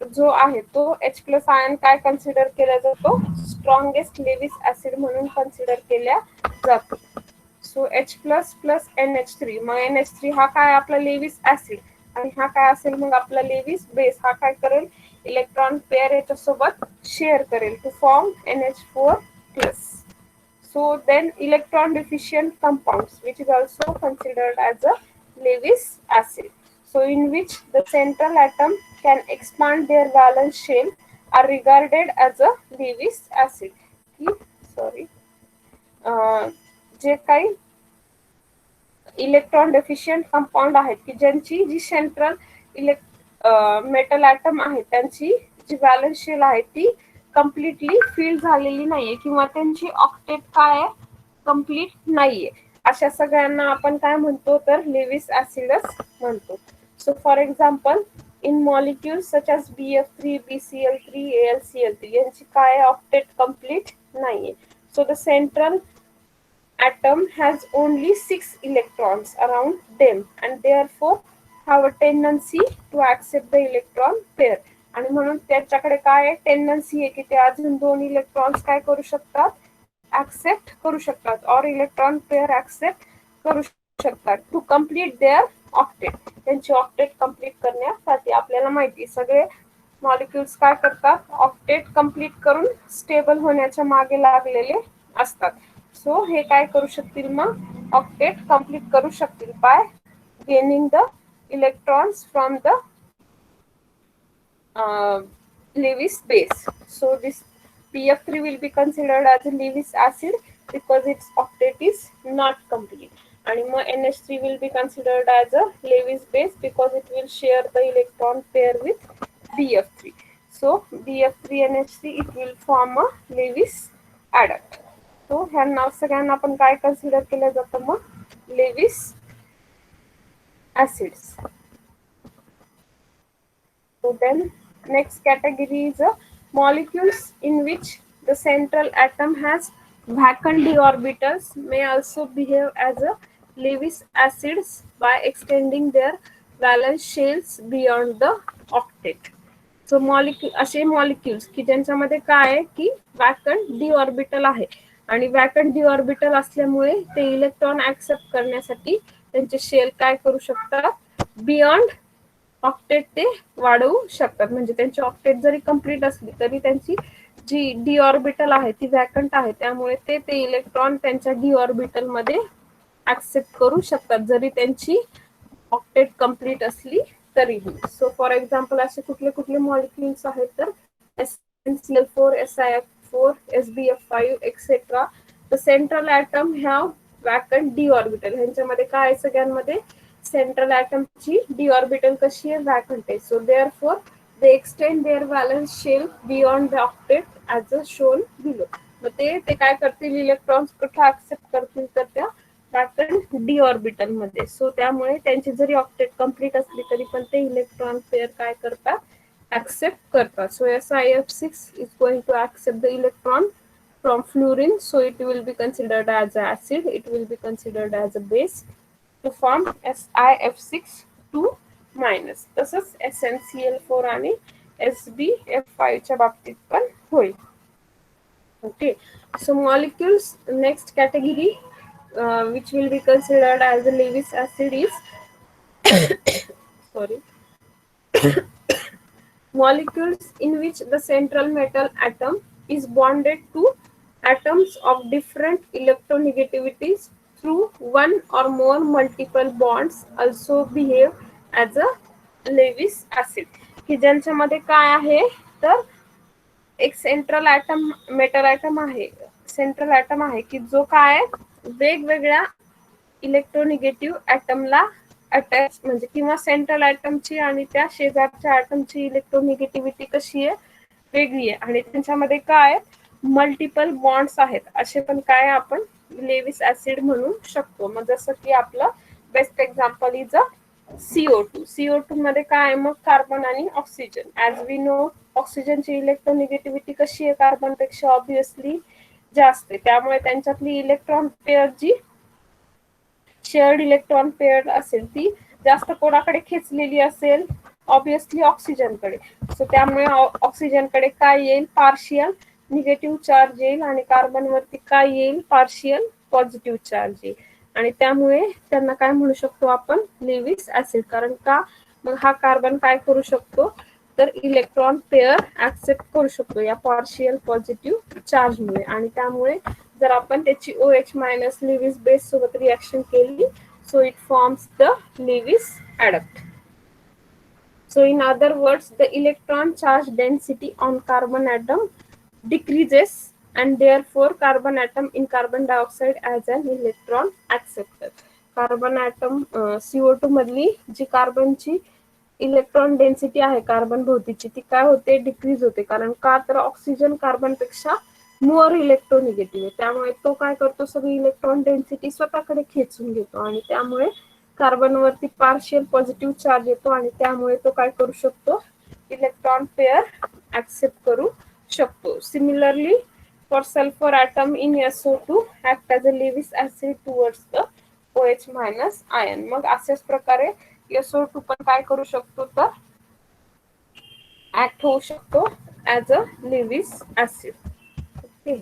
जो आहे तो H प्लस आयन काय कन्सिडर केला जातो, स्ट्रॉंगेस्ट लेविस ऍसिड म्हणून कन्सिडर केल्या जातो. So H plus plus NH3, मग NH3 हा काय आपला लेविस ऍसिड, आणि हा काय असेल मग आपला लेविस बेस. हा काय करेल, इलेक्ट्रॉन पेअर याच्यासोबत शेअर करेल to form NH4 plus. So then electron deficient compounds, which is also considered as a Lewis acid. So in which the central atom can expand their valence shell, are regarded as a Lewis acid. Sorry, जे काही electron deficient compound आहेत की ज्यांची जी central metal item आहे त्यांची जी valence shell आहे ती completely fill झालेली नाहीये, किंवा त्यांची ऑक्टेट काय आहे, कम्प्लीट नाहीये, अशा सगळ्यांना आपण काय म्हणतो, तर लेविस ऍसिडच म्हणतो. So for example, in molecules such as BF3, BCl3, AlCl3 यांची काय ऑक्टेट कम्प्लीट नाहीये. So the central atom has only 6 electrons around them and therefore have a tendency to accept the electron pair. आणि म्हणून त्याच्याकडे काय tendency आहे की ते अजून 2 इलेक्ट्रॉन्स काय करू शकतात, ऍक्सेप्ट करू शकतात, और इलेक्ट्रॉन पेअर ऍक्सेप्ट करू शकतात. शकतात टू कम्प्लीट देअर ऑक्टेट. त्यांची ऑक्टेट कम्प्लीट करण्यासाठी आपल्याला माहिती सगळे मॉलिक्युल्स काय करतात, ऑक्टेट कम्प्लीट करून स्टेबल होण्याच्या मागे लागलेले असतात. सो हे काय करू शकतील, मग ऑक्टेट कम्प्लीट करू शकतील bye gaining the electrons from the Lewis base. So this PF3 will be considered as a Lewis acid because its octet is not complete. And NH3 will be considered as a Lewis base because it will share the electron pair with BF3. So BF3 NH3 it will form a Lewis adduct. So ह्यांना सगळ्यांना आपण काय consider केलं जातं मग Lewis acids. So then next category is molecules in which the central atom has vacant d orbitals may also behave as a Lewis acids by extending their valence shells beyond the octet. So molecule असे molecules की ज्यांच्यामध्ये काय आहे की vacant d orbital आहे आणि vacant d orbital असल्यामुळे ते इलेक्ट्रॉन ऍक्सेप्ट करण्यासाठी त्यांचे शेल काय करू शकतात, बियॉन्ड ऑक्टेट ते वाढवू शकतात. म्हणजे त्यांची ऑक्टेट जरी कंप्लीट असली तरी त्यांची जी डी ऑर्बिटल आहे ती वॅकंट आहे, त्यामुळे ते इलेक्ट्रॉन त्यांच्या डी ऑर्बिटल मध्ये ऍक्सेप्ट करू शकतात जरी त्यांची ऑक्टेट कंप्लीट असली तरीही. सो फॉर एक्झाम्पल असे कुठले कुठले मॉलिक्युल्स आहेत तर SnCl4, SiF4, SbF5 etcetera. The central atom have vacant d orbital. ह्यांच्यामध्ये काय आहे, सगळ्यांमध्ये सेंट्रल ॲटमची डी ऑर्बिटल कशी आहे, वॅकंट आहे. So therefore they extend their valence shell beyond the octet as shown below. मग ते काय करतील, इलेक्ट्रॉन्स कुठे ऍक्सेप्ट करतील तर त्या वॅकंट डी ऑर्बिटल मध्ये. सो त्यामुळे त्यांची जरी ऑक्टेट कंप्लीट असली तरी पण ते इलेक्ट्रॉन पेअर काय करतात, ऍक्सेप्ट करतात. So SiF6 is going to accept the electron from fluorine, so it will be considered as an acid, it will be considered as a base to form SiF6 minus. तसंच SnCl4 आणि SbF5 च्या बाबतीत पण होईल. Okay, so molecules next category which will be considered as a Lewis acid is sorry molecules in which the central metal atom is bonded to atoms of different electronegativities through one or more multiple bonds also behave as a Lewis acid. की ज्यांच्यामध्ये काय आहे तर एक central item metal item आहे, central item आहे की जो काय वेगवेगळ्या इलेक्ट्रोनिगेटिव्ह ॲटमला अटॅच म्हणजे किंवा सेंट्रल ॲटमची आणि त्या शेजारच्या ॲटमची इलेक्ट्रोनिगेटिव्हिटी कशी आहे, वेगळी आहे आणि त्यांच्यामध्ये काय मल्टिपल बॉन्ड्स आहेत, असे पण काय आपण लेविस ऍसिड म्हणू शकतो. मग जसं की आपलं best example is a CO2. CO2 मध्ये काय आहे मग कार्बन आणि ऑक्सिजन. ऍज वी नो ऑक्सिजनची इलेक्ट्रोनिगेटिव्हिटी कशी आहे कार्बन पेक्षा ऑब्विसली जास्त आहे, त्यामुळे त्यांच्यातली इलेक्ट्रॉन पेअर जी शेअर्ड इलेक्ट्रॉन पेअर असेल ती जास्त कोणाकडे खेचलेली असेल, ऑब्विसली ऑक्सिजनकडे. सो त्यामुळे ऑक्सिजनकडे काय येईल, पार्शियल निगेटिव्ह चार्ज येईल आणि कार्बन वरती काय येईल, पार्शियल पॉझिटिव्ह चार्ज येईल आणि त्यामुळे त्यांना काय म्हणू शकतो आपण, लेविस ऍसिड. कारण का, मग हा कार्बन काय करू शकतो तर इलेक्ट्रॉन पेअर ऍक्सेप्ट करू शकतो या पार्शियल पॉझिटिव्ह चार्जमुळे आणि त्यामुळे जर आपण त्याची OH मायनस लेविस बेस सोबत रिएक्शन केली, so it forms the Lewis adduct. So in other words, the electron charge density on carbon atom decreases and therefore carbon atom in carbon dioxide as an electron acceptor. Carbon atom CO2 मधली जी कार्बनची electron density आहे carbon भोवतीची ती काय होते, decrease होते. कारण का तर ऑक्सिजन कार्बनपेक्षा मोर इलेक्ट्रोनिगेटिव्ह आहे, त्यामुळे तो काय करतो, सगळी इलेक्ट्रॉन डेन्सिटी स्वतःकडे खेचून घेतो आणि त्यामुळे कार्बन वरती पार्शियल पॉझिटिव्ह चार्ज येतो आणि त्यामुळे तो काय करू शकतो, इलेक्ट्रॉन पेअर ऍक्सेप्ट करू शकतो. Similarly for sulphur atom in SO2 act as a Lewis acid towards the OH minus ion. मग अशाच प्रकारे SO2 पण काय करू शकतो तर ऍक्ट होऊ शकतो as a Lewis acid. Okay,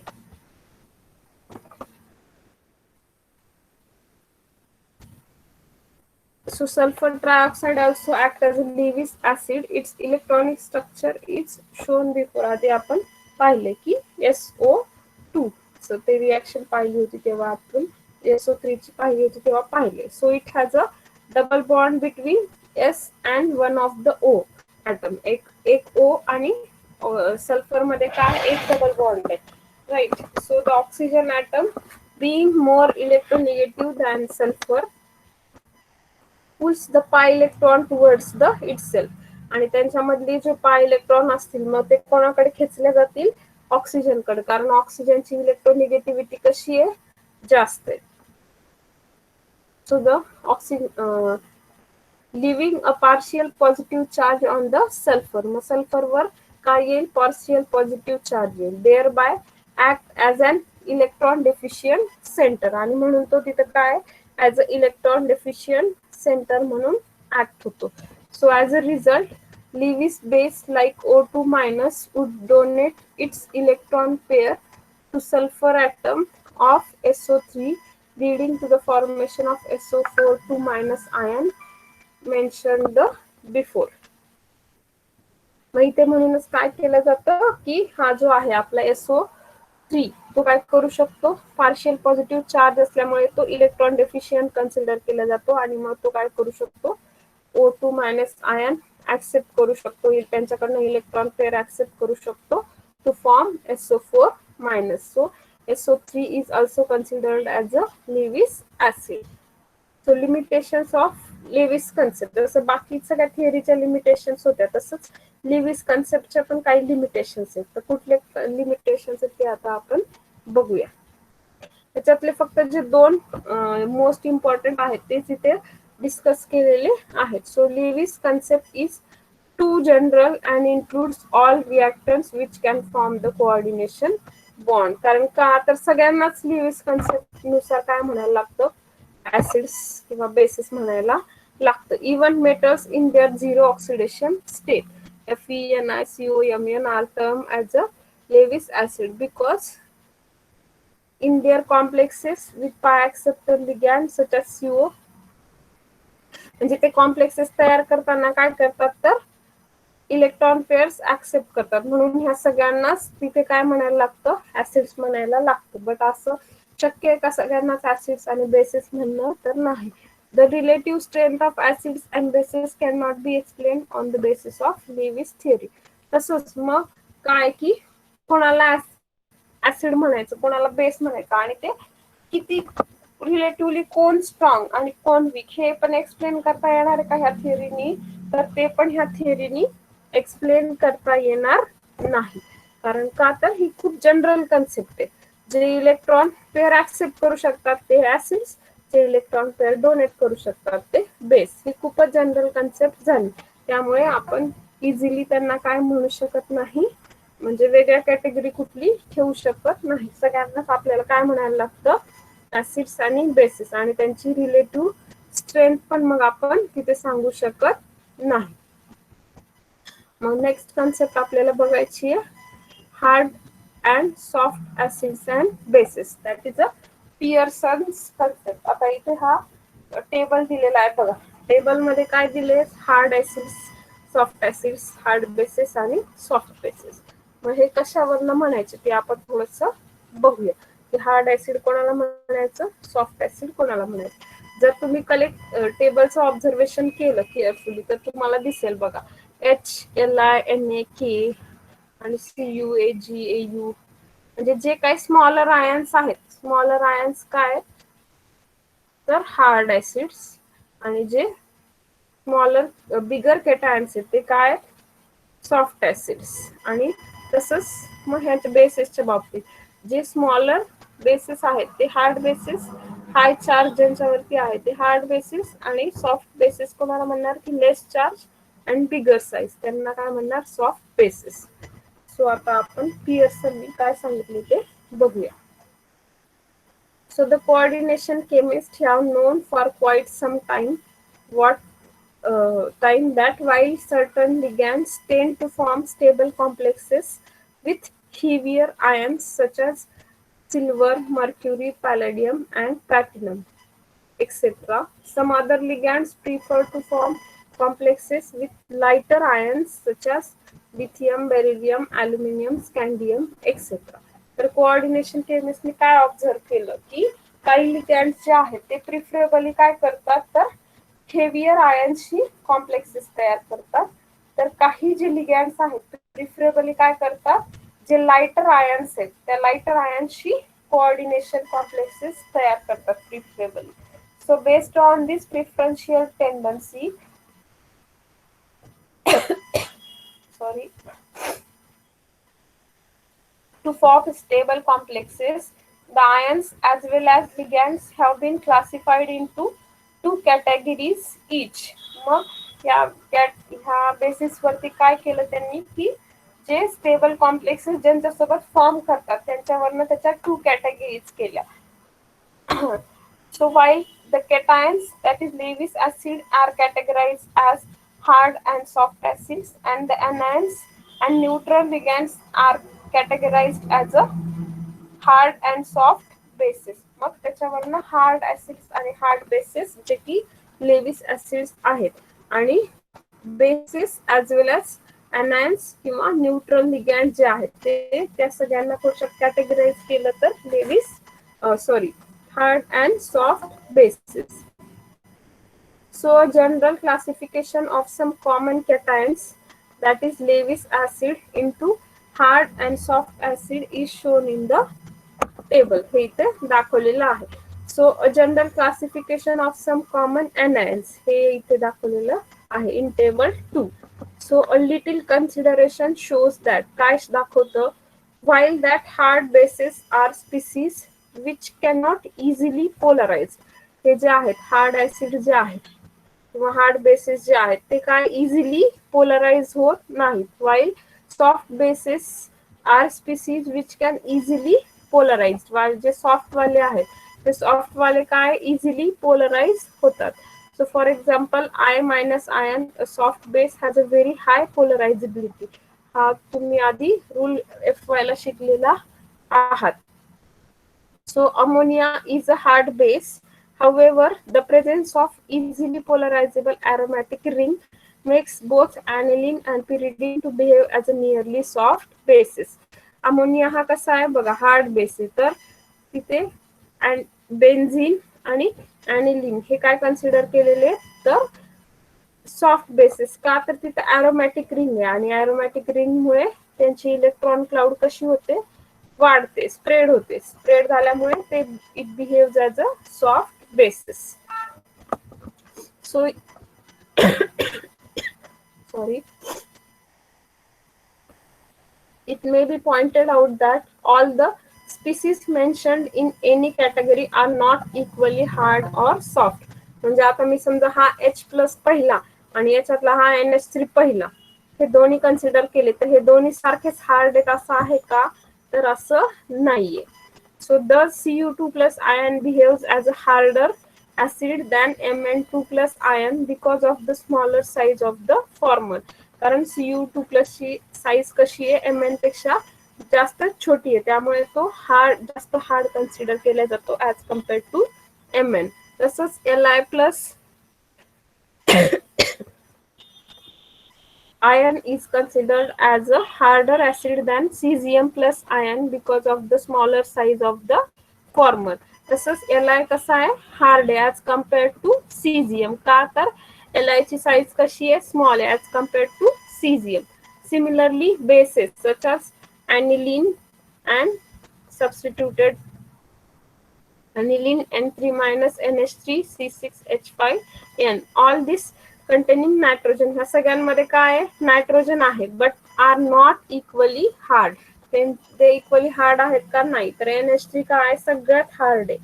So sulfur trioxide also act as a Lewis acid. Its electronic structure is shown before. आधी आपण पाहिले की SO2. So ते reaction पाहिली होती तेव्हा आपण SO3 ची पाहिली होती तेव्हा पाहिले. So it has a double bond between S and one of the O atom. एक O आणि सल्फर मध्ये काय एक डबल बॉन्ड आहे. Right. So the oxygen atom being more electronegative than sulfur pulls the pi electron towards the itself आणि त्यांच्यामधली जे पाय electron असतील मग ते कोणाकडे खेचले जातील ऑक्सिजनकडे कारण ऑक्सिजनची इलेक्ट्रोनिगेटिव्हिटी कशी आहे जास्त आहे so the oxygen leaving a partial positive charge on the sulfur मग सल्फरवर काय येईल partial positive charge येईल thereby act as an electron deficient center आणि म्हणून तो तिथे काय as a electron deficient center म्हणून act होतो so as a result Lewis base like O2 minus would donate its electron pair to sulfur atom of SO3 leading to the formation of SO4 2 minus ion mentioned before. मग इथे म्हणूनच काय केलं जातं की हा जो आहे आपला SO3 तो काय करू शकतो पार्शियल पॉझिटिव्ह चार्ज असल्यामुळे तो इलेक्ट्रॉन डेफिशियंट कन्सिडर केला जातो आणि मग तो काय करू शकतो O2 मायनस आयन ऍक्सेप्ट करू शकतो त्यांच्याकडनं इलेक्ट्रॉन पेअर ऍक्सेप्ट करू शकतो to form SO4 minus so SO3 is also considered as a Lewis acid so limitations of Lewis concept जसं बाकी सगळ्या थिअरीच्या लिमिटेशन्स होत्या तसंच लेविस कन्सेप्टच्या पण काही लिमिटेशन्स आहेत तर कुठले लिमिटेशन्स आहेत ते आता आपण बघूया त्याच्यातले फक्त जे दोन मोस्ट इम्पॉर्टंट आहेत तेच इथे डिस्कस केलेले आहेत so Lewis concept is too general and includes all reactants which can form the coordination bond कारण का तर सगळ्यांनाच लेविस कन्सेप्ट नुसार काय म्हणायला लागतं ऍसिड्स किंवा बेसिस म्हणायला लागतं even metals in their zero oxidation state FeNiCOMn are termed as a Lewis acid because in their complexes with pi acceptor ligand such as CO म्हणजे ते कॉम्प्लेक्सेस तयार करताना काय करतात तर इलेक्ट्रॉन पेअर्स ऍक्सेप्ट करतात म्हणून ह्या सगळ्यांनाच तिथे काय म्हणायला लागतं ऍसिड्स म्हणायला लागतं बट असं शक्य आहे का सगळ्यांनाच ऍसिड्स आणि बेसिस म्हणणं तर नाही the relative strength of acids and bases can not be explain on the basis of Lewis theory तसंच मग काय की कोणाला ऍसिड म्हणायचं कोणाला बेस म्हणायचं आणि ते किती रिलेटिव्हली कोण स्ट्रॉंग आणि कोण वीक हे पण एक्सप्लेन करता येणार आहे का ह्या थिअरीनी तर ते पण ह्या थिअरीनी एक्सप्लेन करता येणार नाही कारण का तर ही खूप जनरल कन्सेप्ट आहे जे इलेक्ट्रॉन पेअर ऍक्सेप्ट करू शकतात ते ऍसिड्स जे इलेक्ट्रॉन पेअर डोनेट करू शकतात ते बेस ही खूपच जनरल कन्सेप्ट झाली त्यामुळे आपण इझिली त्यांना काय म्हणू शकत नाही म्हणजे वेगळ्या कॅटेगरी कुठली ठेवू शकत नाही सगळ्यांनाच आपल्याला काय म्हणायला लागतं ऍसिड्स आणि बेसिस आणि त्यांची रिलेटिव्ह स्ट्रेंथ पण मग आपण तिथे सांगू शकत नाही मग नेक्स्ट कन्सेप्ट आपल्याला बघायची आहे hard and soft acids and basis that is a Pearson's concept आता इथे हा टेबल दिलेला आहे बघा टेबल मध्ये काय दिले hard acids soft acids hard basis आणि सॉफ्ट बेसिस मग हे कशावरनं म्हणायचे ते आपण थोडस बघूया की हार्ड ऍसिड कोणाला म्हणायचं सॉफ्ट ऍसिड कोणाला म्हणायचं जर तुम्ही टेबलचं ऑब्झर्वेशन केलं केअरफुली तर तुम्हाला दिसेल बघा HLiNaK आणि CuAgAu म्हणजे जे काही स्मॉलर आयन्स आहेत स्मॉलर आयन्स काय तर हार्ड ऍसिड्स आणि जे स्मॉलर बिगर केटायन्स आहेत ते काय सॉफ्ट ऍसिड्स आणि तसंच मग ह्याच्या बेसिसच्या बाबतीत जे स्मॉलर बेसिस आहेत ते हार्ड बेसिस हाय चार्ज ज्यांच्यावरती आहे ते हार्ड बेसिस आणि सॉफ्ट बेसिस कोणाला म्हणणार की लेस चार्ज अँड बिगर साईज त्यांना काय म्हणणार सॉफ्ट बेसिस सो आता आपण पियर्सननी काय सांगितले ते बघूया So the coordination chemists have known for quite some time that while certain ligands tend to form stable complexes with heavier ions such as silver, mercury, palladium, and platinum. etc. Some other ligands prefer to form complexes with lighter ions such as lithium, beryllium, aluminium, scandium, etc. तर coordination केमिस्टने काय observe केलं की काही लिगँड्स जे आहेत ते preferably काय करतात तर हेवियर आयन्सशी कॉम्प्लेक्सेस तयार करतात. तर काही जे लिगँड्स आहेत प्रिफरेबली काय करतात जे लाइटर आयन्स आहेत त्या लाइटर आयन्सशी कोऑर्डिनेशन कॉम्प्लेक्सेस तयार करतात preferably. So based on this preferential tendency, sorry, to form stable complexes, the ions as well as ligands have been classified into two categories each. मग ह्या basis वरती काय केलं त्यांनी की जे स्टेबल कॉम्प्लेक्सेस ज्यांच्यासोबत फॉर्म करतात त्यांच्यावरनं त्याच्या टू कॅटेगरीज केल्या. So while the cations, that is Lewis acid, are categorized as hard and soft acids, and the anions and neutral ligands are categorized as a hard and soft bases. मग त्याच्यावरनं hard acids आणि hard basis जे की Lewis acids आहेत आणि basis as वेल age अनायन्स किंवा neutral ligand जे आहेत ते त्या सगळ्यांना कॅटेगराइज केलं तर Lewis sorry hard and soft bases. So a general classification of some common cations, that is Lewis acid, into hard and soft acid is shown in the table. हे इथे दाखवलेलं आहे. So a general classification of some common anions हे इथे दाखवलेलं आहे in table 2. So a little consideration shows that काय दाखवतं while that hard bases are species which cannot easily polarize. हे जे आहेत हार्ड ऍसिड जे आहेत किंवा हार्ड बेसिस जे आहेत ते काय इझिली पोलराइज होत नाहीत. While soft bases are species which can easily polarise. While जे सॉफ्ट वाले आहेत ते सॉफ्ट वाले काय इझिली पोलराइज होतात. So for example, I minus ion, a soft base has a very high polarizability. हा तुम्ही आधी रूल FY ला शिकलेला आहात. So ammonia is a hard base. However, the presence of easily polarizable aromatic ring makes both aniline and pyridine to behave as a nearly soft bases. Ammonia हा कसा आहे बघा हार्ड बेस आहे तर तिथे बेन्झीन आणि aniline हे काय कन्सिडर केलेले तर सॉफ्ट बेसिस का तर तिथे ॲरोमॅटिक रिंग आहे आणि ॲरोमॅटिक रिंग मुळे त्यांची इलेक्ट्रॉन क्लाउड कशी होते वाढते स्प्रेड होते. स्प्रेड झाल्यामुळे ते it behaves as a soft basis. So sorry, it may be pointed out that all the species mentioned in any category are not equally hard or soft. म्हणजे आता मी समजा हा H प्लस पहिला आणि याच्यातला हा NH3 पहिला हे दोन्ही कन्सिडर केले तर हे दोन्ही सारखेच हार्ड आहेत असं आहे का तर असं नाहीये. So thus Cu2 plus ion behaves as a harder acid than Mn2 plus ion because of the smaller size of the former. कारण Cu2 plus ची साईज कशी आहे Mn पेक्षा जास्त छोटी आहे त्यामुळे तो जास्त हार्ड कन्सिडर केला जातो ऍज कम्पेअर्ड टू Mn. तसंच Li plus ion is considered as a harder acid than cesium plus ion because of the smaller size of the former. तसंच Li कसा आहे हार्ड आहे ऍज कम्पेअर्ड टू cesium का तर Li ची size कशी आहे स्मॉल आहे as compared to cesium. Similarly, bases such as aniline and substituted aniline N3 minus NH3 C6H5N. All this containing nitrogen. ह्या सगळ्यांमध्ये काय आहे नायट्रोजन आहे but are not equally hard. ते इक्वली हार्ड आहेत का नाही तर NH3 काय सगळ्यात हार्ड आहे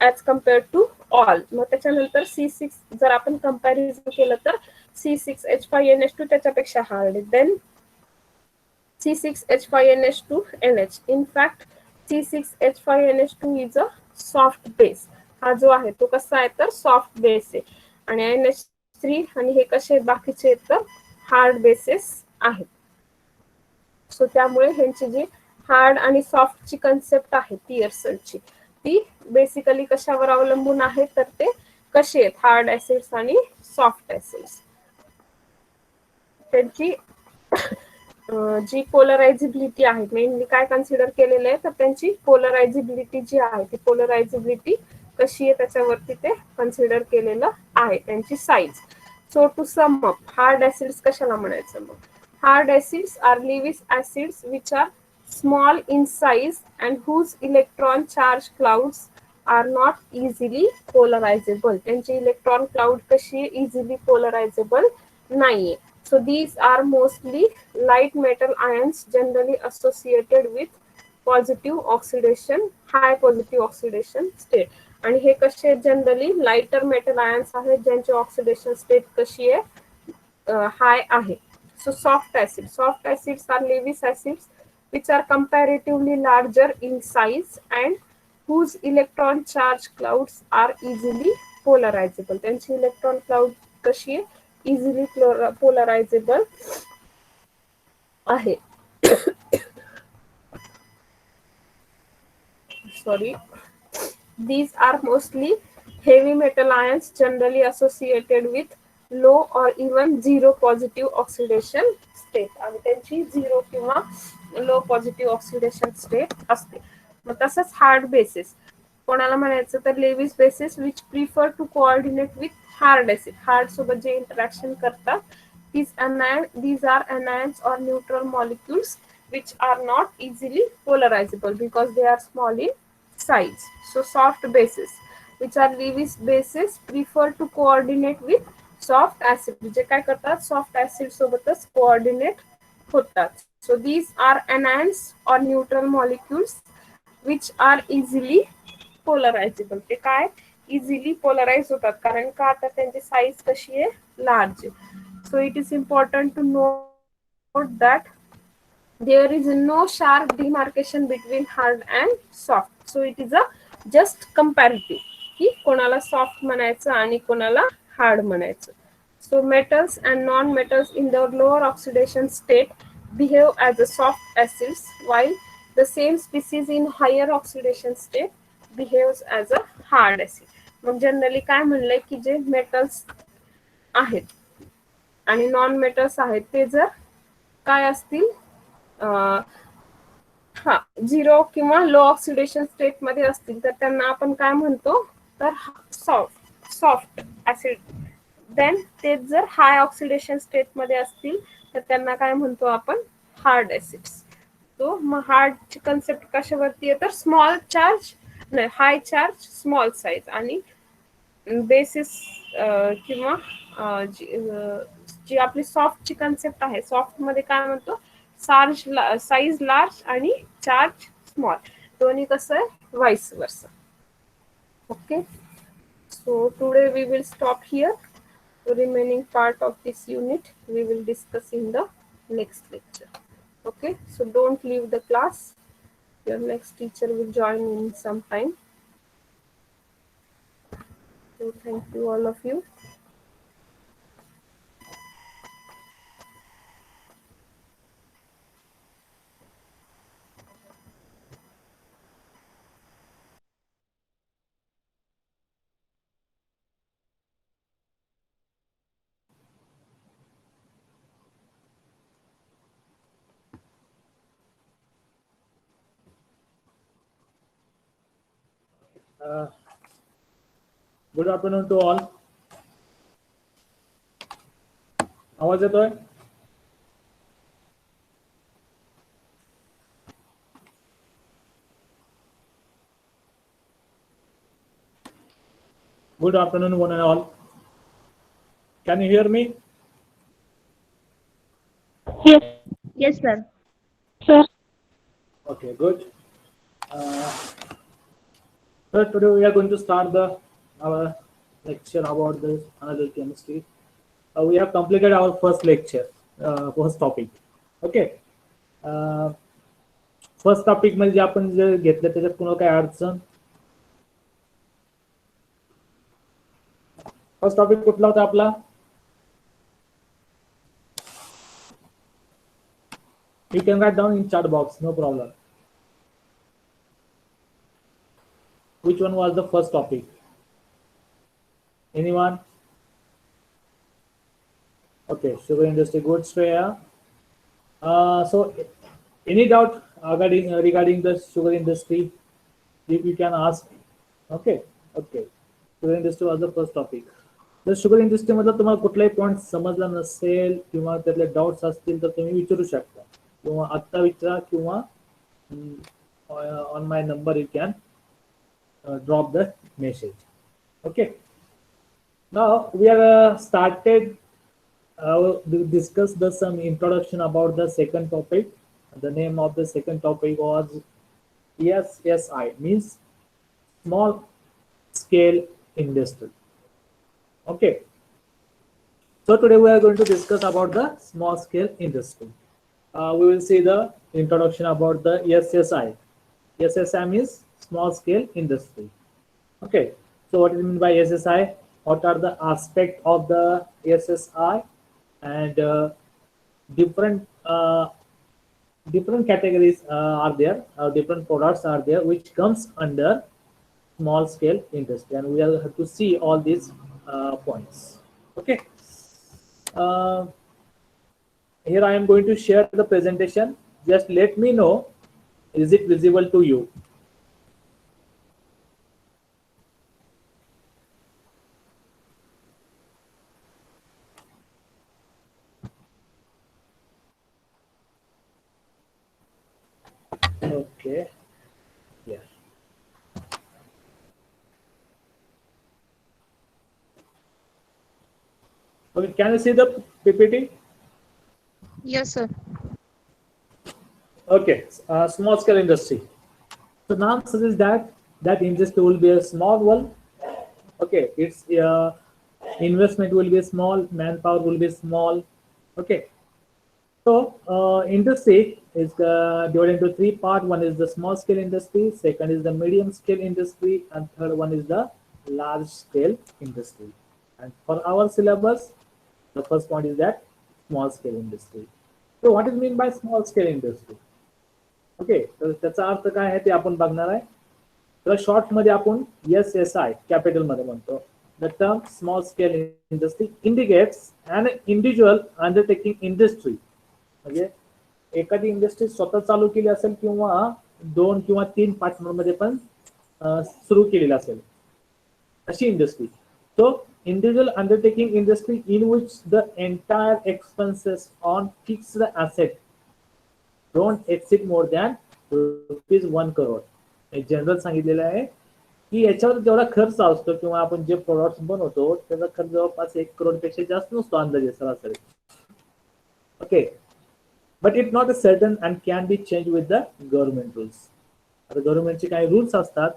ऍज कम्पेअर्ड टू ऑल. मग त्याच्यानंतर C6 जर आपण कंपॅरिझन केलं तर C6H5NH2 त्याच्यापेक्षा हार्ड आहे. Then C6H5NH2NH. In fact, C6H5NH2 is a soft base. हा जो आहे तो कसा आहे तर सॉफ्ट बेस आहे आणि NH3 आणि हे कसे बाकीचे तर हार्ड बेसेस आहेत. सो त्यामुळे ह्यांची जी हार्ड आणि सॉफ्टची कन्सेप्ट आहे पियर्सनची ती बेसिकली कशावर अवलंबून आहे तर ते कसे आहेत हार्ड ऍसिड्स आणि सॉफ्ट ऍसिड्स. त्यांची जी पोलरायझिबिलिटी आहे मेनली काय कन्सिडर केलेलं आहे तर त्यांची पोलरायझिबिलिटी जी आहे ती पोलरायझिबिलिटी कशी आहे त्याच्यावरती ते कन्सिडर केलेलं आहे त्यांची size. So to sum up hard acids कशाला म्हणायचं मग. Hard acids are Lewis acids which are small in size and whose electron charge clouds are not easily polarizable. त्यांची इलेक्ट्रॉन क्लाउड कशी easily polarizable नाहीये. So these are mostly light metal ions generally associated with positive oxidation, high positive oxidation state. आणि हे कसे generally lighter metal ions आहेत ज्यांची oxidation state कशी आहे हाय आहे. So soft acids are Lewis acids which are comparatively larger in size and whose electron charge clouds are easily polarizable. त्यांची electron cloud कशी आहे easily polarizable आहे. Sorry. These are mostly heavy metal ions generally associated with low or even zero positive oxidation state. आणि त्यांची zero किंवा low positive oxidation state असते. मग तसंच हार्ड बेसिस कोणाला म्हणायचं तर Lewis bases which prefer to coordinate with hard acid. Hard सोबत जे इंटरॅक्शन करतात these are anions or neutral molecules which are not easily polarizable because they are small in size. So soft bases which are Lewis bases prefer to coordinate with soft acid. जे काय करतात soft acid सोबतच coordinate होतात. So these are anions or neutral molecules which are easily polarizable. ते काय easily polarise होतात कारण का आता त्यांची साईज कशी आहे large. So it is important to note that there is no sharp demarcation between hard and soft. So it is a just comparative की कोणाला सॉफ्ट म्हणायचं आणि कोणाला हार्ड म्हणायचं. So metals and non-metals in their lower oxidation state behave as a soft acids while the same species in higher oxidation state behaves as a hard acid. मग generally काय म्हणलंय की जे मेटल्स आहेत आणि नॉन मेटल्स आहेत ते जर काय असतील हा झिरो किंवा लो ऑक्सिडेशन स्टेट मध्ये असतील तर त्यांना आपण काय म्हणतो तर सॉफ्ट ऍसिड. देन ते जर हाय ऑक्सिडेशन स्टेट मध्ये असतील तर त्यांना काय म्हणतो आपण हार्ड ऍसिड्स. तो मग हार्डची कन्सेप्ट कशावरती आहे तर स्मॉल चार्ज नाही हाय चार्ज स्मॉल साईज आणि बेसिस किंवा जी आपली सॉफ्टची कन्सेप्ट आहे सॉफ्ट मध्ये काय म्हणतो साईज लार्ज आणि चार्ज स्मॉल दोन्ही कसं आहे vice versa. Okay. So today we will stop here. The remaining part of this unit we will discuss in the next lecture. Okay. So don't leave the class. Your next teacher will join in some time. So thank you all of you. Good afternoon to all. आवाज येतोय? Good afternoon, one and all. Can you hear me? Yes. Yes, sir. Sir. Okay, good. So today we are going to start our lecture about the analytical chemistry. We have completed our first lecture, first topic. Okay. First topic मध्ये आपण जे घेतलं त्याच्यात कोणाला काय अडचण? First topic कुठला होता आपला? You can write down in chat box, no problem. Which one was the first topic? Anyone? Okay, sugar industry. Good, Shreya. So, any doubt regarding the sugar industry? If you can ask. Okay, okay. Sugar industry was the first topic. जर sugar इंडस्ट्रीमधला तुम्हाला कुठलाही point समजला नसेल किंवा त्यातले doubts असतील तर तुम्ही विचारू शकता किंवा आत्ता विचारा किंवा on my number you can drop the message. Okay. Now we have started to discuss some introduction about the second topic. The name of the second topic was SSI, means small scale industry. Okay. So today we are going to discuss about the small scale industry. We will see the introduction about the SSI. SSI means small scale industry. Okay. So what is meant by SSI? What are the aspects of the SSI? And different categories are there, different products are there which comes under small scale industry, and we will have to see all these points. Okay. Uh, Here I am going to share the presentation. Just let me know, is it visible to you? Okay. Yeah. Okay. Can you see the PPT? Yes, sir. Okay. Small scale industry. So now suggests that industry will be a small one. Okay. Its investment will be small. Manpower will be small. Okay. So industry is divided into three parts. One is the small scale industry, second is the medium scale industry, and third one is the large scale industry. And for our syllabus, the first point is that small scale industry. So what is mean by small scale industry? Okay, तर त्याचा अर्थ काय आहे ते आपण बघणार आहे. तर शॉर्ट मध्ये आपण SSI कॅपिटल मध्ये म्हणतो. The term small scale industry indicates an individual undertaking industry, म्हणजे एखादी इंडस्ट्री स्वतः चालू केली असेल किंवा 2 किंवा 3 पार्टनर मध्ये पण सुरू केलेली असेल अशी industry. So individual undertaking industry in which the entire expenses on fixed asset don't exceed more than ₹1 crore. एक जनरल सांगितलेलं आहे की याच्यावर जेवढा खर्च असतो किंवा आपण जे प्रोडक्ट्स बनवतो त्याचा खर्च जवळपास 1 करोड पेक्षा जास्त नसतो अंदाजे सरासरी. Okay, but it not a certain and can be change with the government rules. आता गव्हर्नमेंटचे काही रूल्स असतात,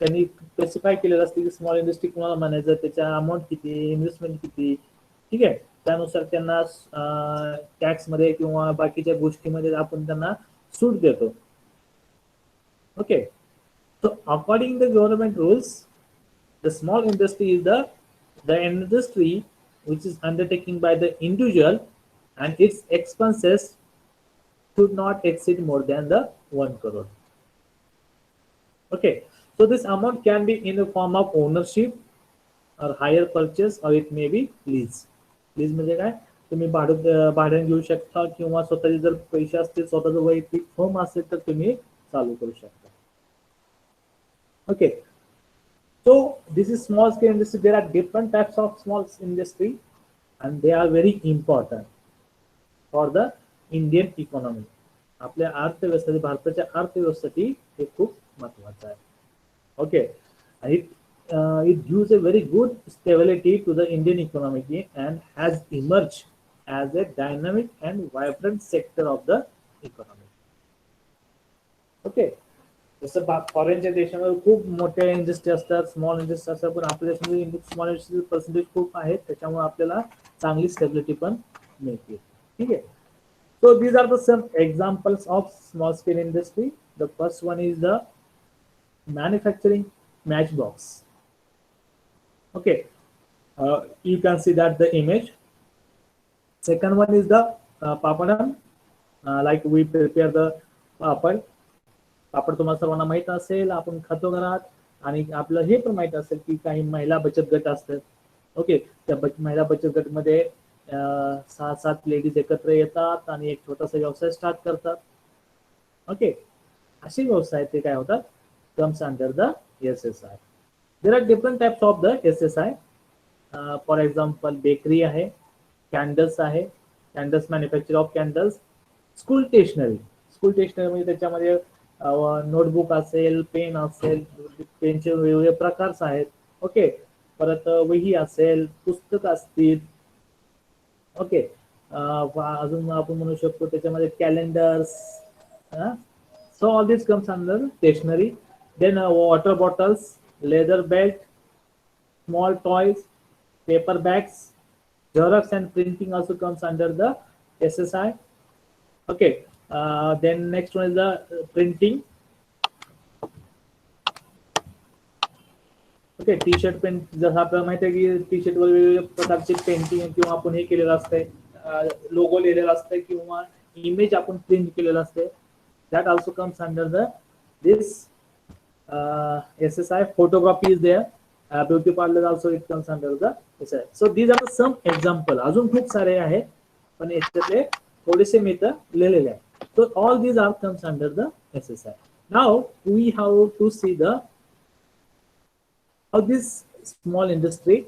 त्यांनी स्पेसिफाय केलेलं असते की स्मॉल इंडस्ट्री कोणाला म्हणायचं, त्याच्या अमाऊंट किती, इन्व्हेस्टमेंट किती, ठीक आहे. त्यानुसार त्यांना टॅक्स मध्ये किंवा बाकीच्या गोष्टीमध्ये आपण त्यांना सूट देतो. Okay, so according to the government rules, the small industry is the industry which is undertaken by the individual and its expenses should not exceed more than the 1 crore. Okay, so this amount can be in the form of ownership or hire purchase or it may be lease. Lease म्हणजे काय, तुम्ही भाड्याने घेऊ शकता किंवा स्वतःचे जर पैसे असतील, स्वतःचं वैयक्तिक फर्म असेल तर तुम्ही चालू करू शकता. Okay, so this is small scale industry. There are different types of small industry and they are very important for the Indian economy. आपल्या अर्थव्यवस्थेसाठी, भारताच्या अर्थव्यवस्थेसाठी हे खूप महत्वाचं आहे. Okay, it gives a very good stability to the Indian economy and has emerged as a dynamic and vibrant sector of the economy. Okay, जसं फॉरेनच्या देशामध्ये खूप मोठ्या इंडस्ट्री असतात, स्मॉल इंडस्ट्री असतात, पण आपल्या देशामध्ये स्मॉल इंडस्ट्री पर्सेंटेज खूप आहेत, त्याच्यामुळे आपल्याला चांगली स्टेबिलिटी पण मिळते. ठीक आहे. So these are the some examples of small scale industry. The first one is the manufacturing matchbox. Okay, you can see that the image. Second one is the papadam, like we prepare the papad. पापड तुम्हाला सर्वांना माहित असेल, आपण खातो घरात. आणि आपलं हे पण माहित असेल की काही महिला बचत गट असतात. ओके, त्या महिला बचत गटमध्ये 6-7 लेडीज एकत्र येतात आणि एक छोटासा व्यवसाय स्टार्ट करतात. ओके, असे व्यवसाय ते काय होतात, comes under the SSI. There are different types of the SSI. For example bakery आहे, कॅन्डल्स आहे, candles manufacture of candles, school stationery. School stationery म्हणजे त्याच्यामध्ये नोटबुक असेल, पेन असेल, पेनचे वेगवेगळे प्रकार आहेत. ओके, परत वही असेल, पुस्तक असतील. ओके, अजून आपण म्हणू शकतो त्याच्यामध्ये calendars. So all this comes under stationery. Then water bottles, leather belt, small toys, paper bags, xerox and printing also comes under the SSI. Okay, then next one is the printing. Okay, T shirt pant, जसं आपल्याला माहिती आहे की T shirt वर वेगवेगळ्या प्रकारचे painting किंवा आपण हे केलेलं असतंय, लोगो लिहिलेला असतंय किंवा इमेज आपण प्रिंट केलेलं असते. That also comes under the this SSI. Photography is there. Beauty parlor also it comes under the SSI. So these are some example. अजून खूप सारे आहेत पण याच्यातले थोडेसे मी इथं लिहिलेले आहे. So all these are comes under the SSI. Now we have to see the how this small industry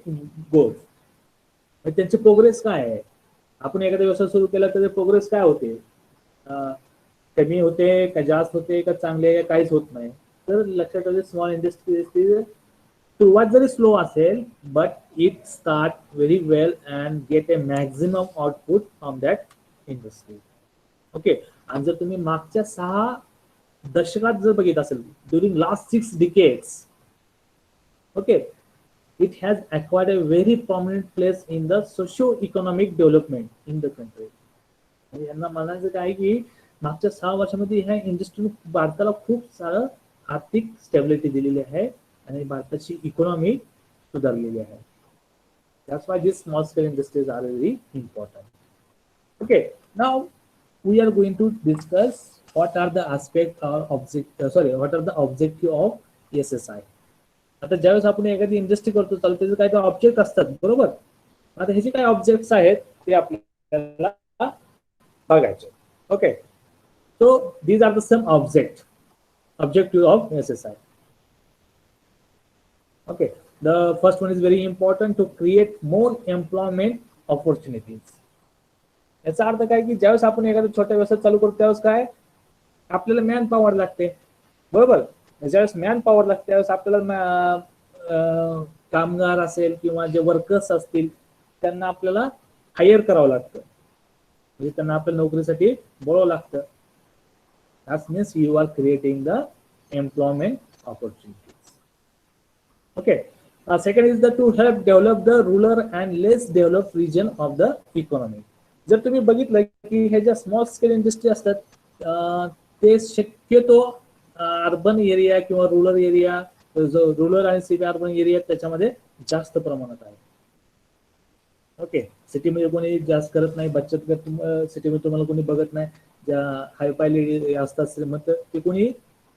goes. त्यांची प्रोग्रेस काय आहे. आपण एखादा व्यवसाय सुरू केला तर प्रोग्रेस काय होते, कमी होते का जास्त होते का चांगले काहीच होत नाही. तर लक्षात ठेवा, स्मॉल इंडस्ट्री सुरुवात जरी स्लो असेल but it start very well and gate A maximum output from that industry. Okay, आणि जर तुम्ही मागच्या 6 दशकात जर बघित असेल, during last 6 decades, okay, it has acquired a very prominent place in the socio-economic development in the country. म्हणजे यांना म्हणायचं काय की मागच्या 6 वर्षामध्ये ह्या इंडस्ट्रीने भारताला खूप सारं आर्थिक स्टेबिलिटी दिलेली आहे आणि भारताची इकॉनॉमी सुधारलेली आहे. That's why these small scale industries are very important. Okay, now we are going to discuss what are the aspect or what are the objective of SSI. आता ज्यावेळेस आपण एखादी इंडस्ट्री करतो चालू त्याचे काही ऑब्जेक्ट असतात, बरोबर. आता ह्याचे काय ऑब्जेक्ट्स आहेत ते आपल्याला बघायचे. Okay, so these are the some objective of SSI. Okay, the first one is very important, to create more employment opportunities. याचा अर्थ काय की ज्यावेळेस आपण एखादा छोटा व्यवसाय चालू करतो त्यावेळेस काय आपल्याला मॅन पॉवर लागते, बरोबर. ज्यावेळेस मॅन पॉवर लागते त्यावेळेस आपल्याला कामगार असेल किंवा जे वर्कर्स असतील त्यांना आपल्याला हायर करावं लागतं, म्हणजे त्यांना आपल्या नोकरीसाठी बोलावं लागतं. That means you are creating the employment opportunities. Okay, second is that to help develop the rural and less developed region of the economy. जर तुम्ही बघितलं की हे ज्या स्मॉल स्केल इंडस्ट्री असतात ते शक्यतो अर्बन एरिया किंवा रुरल एरिया, जो रुरल आणि सेमी अर्बन एरिया त्याच्यामध्ये जास्त प्रमाणात आहे. ओके, सिटीमध्ये कोणी जास्त करत नाही बचत गट, सिटीमध्ये तुम्हाला कोणी बघत नाही. ज्या हायफाय असतात मग ते कोणी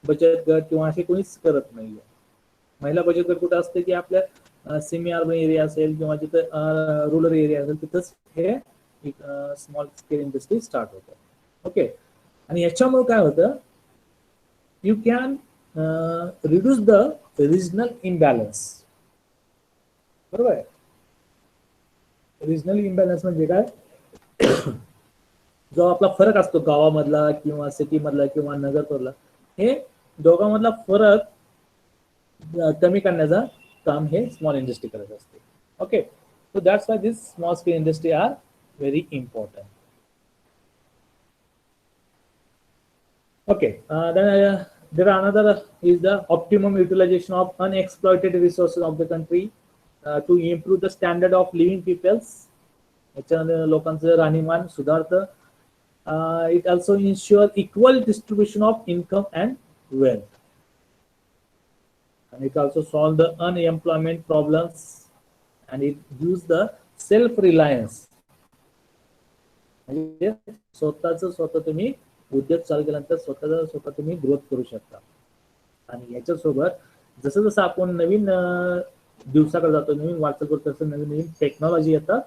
बचत गट किंवा असे कोणीच करत नाहीये. महिला बचत गट कुठं असते की आपल्या सेमी अर्बन एरिया असेल किंवा जिथं रुरल एरिया असेल तिथंच हे स्मॉल स्केल इंडस्ट्री स्टार्ट होतं. ओके, आणि याच्यामुळे काय होतं, you can reduce the regional imbalance. बरोबर आहे. रिजनल इम्बॅलन्स म्हणजे काय, जो आपला फरक असतो गावामधला किंवा सिटी मधला किंवा नगरमधला, हे दोघांमधला फरक कमी करण्याचं काम हे स्मॉल इंडस्ट्री करत असते. Okay, so that's why this small scale industry are very important. Okay, then there are another is the optimum utilization of unexploited resources of the country to improve the standard of living peoples. याच्यामध्ये लोकांचं राहणीमान सुधारतं. It also ensure equal distribution of income and wealth, and it also solve the unemployment problems, and it gives the self-reliance. म्हणजे स्वतः तुम्ही उद्योग चालू केल्यानंतर स्वतः तुम्ही ग्रोथ करू शकता. आणि याच्यासोबत जसं जसं आपण नवीन दिवसाकडे जातो, नवीन वाटचाल करतो, तसं नवीन नवीन टेक्नॉलॉजी येतात.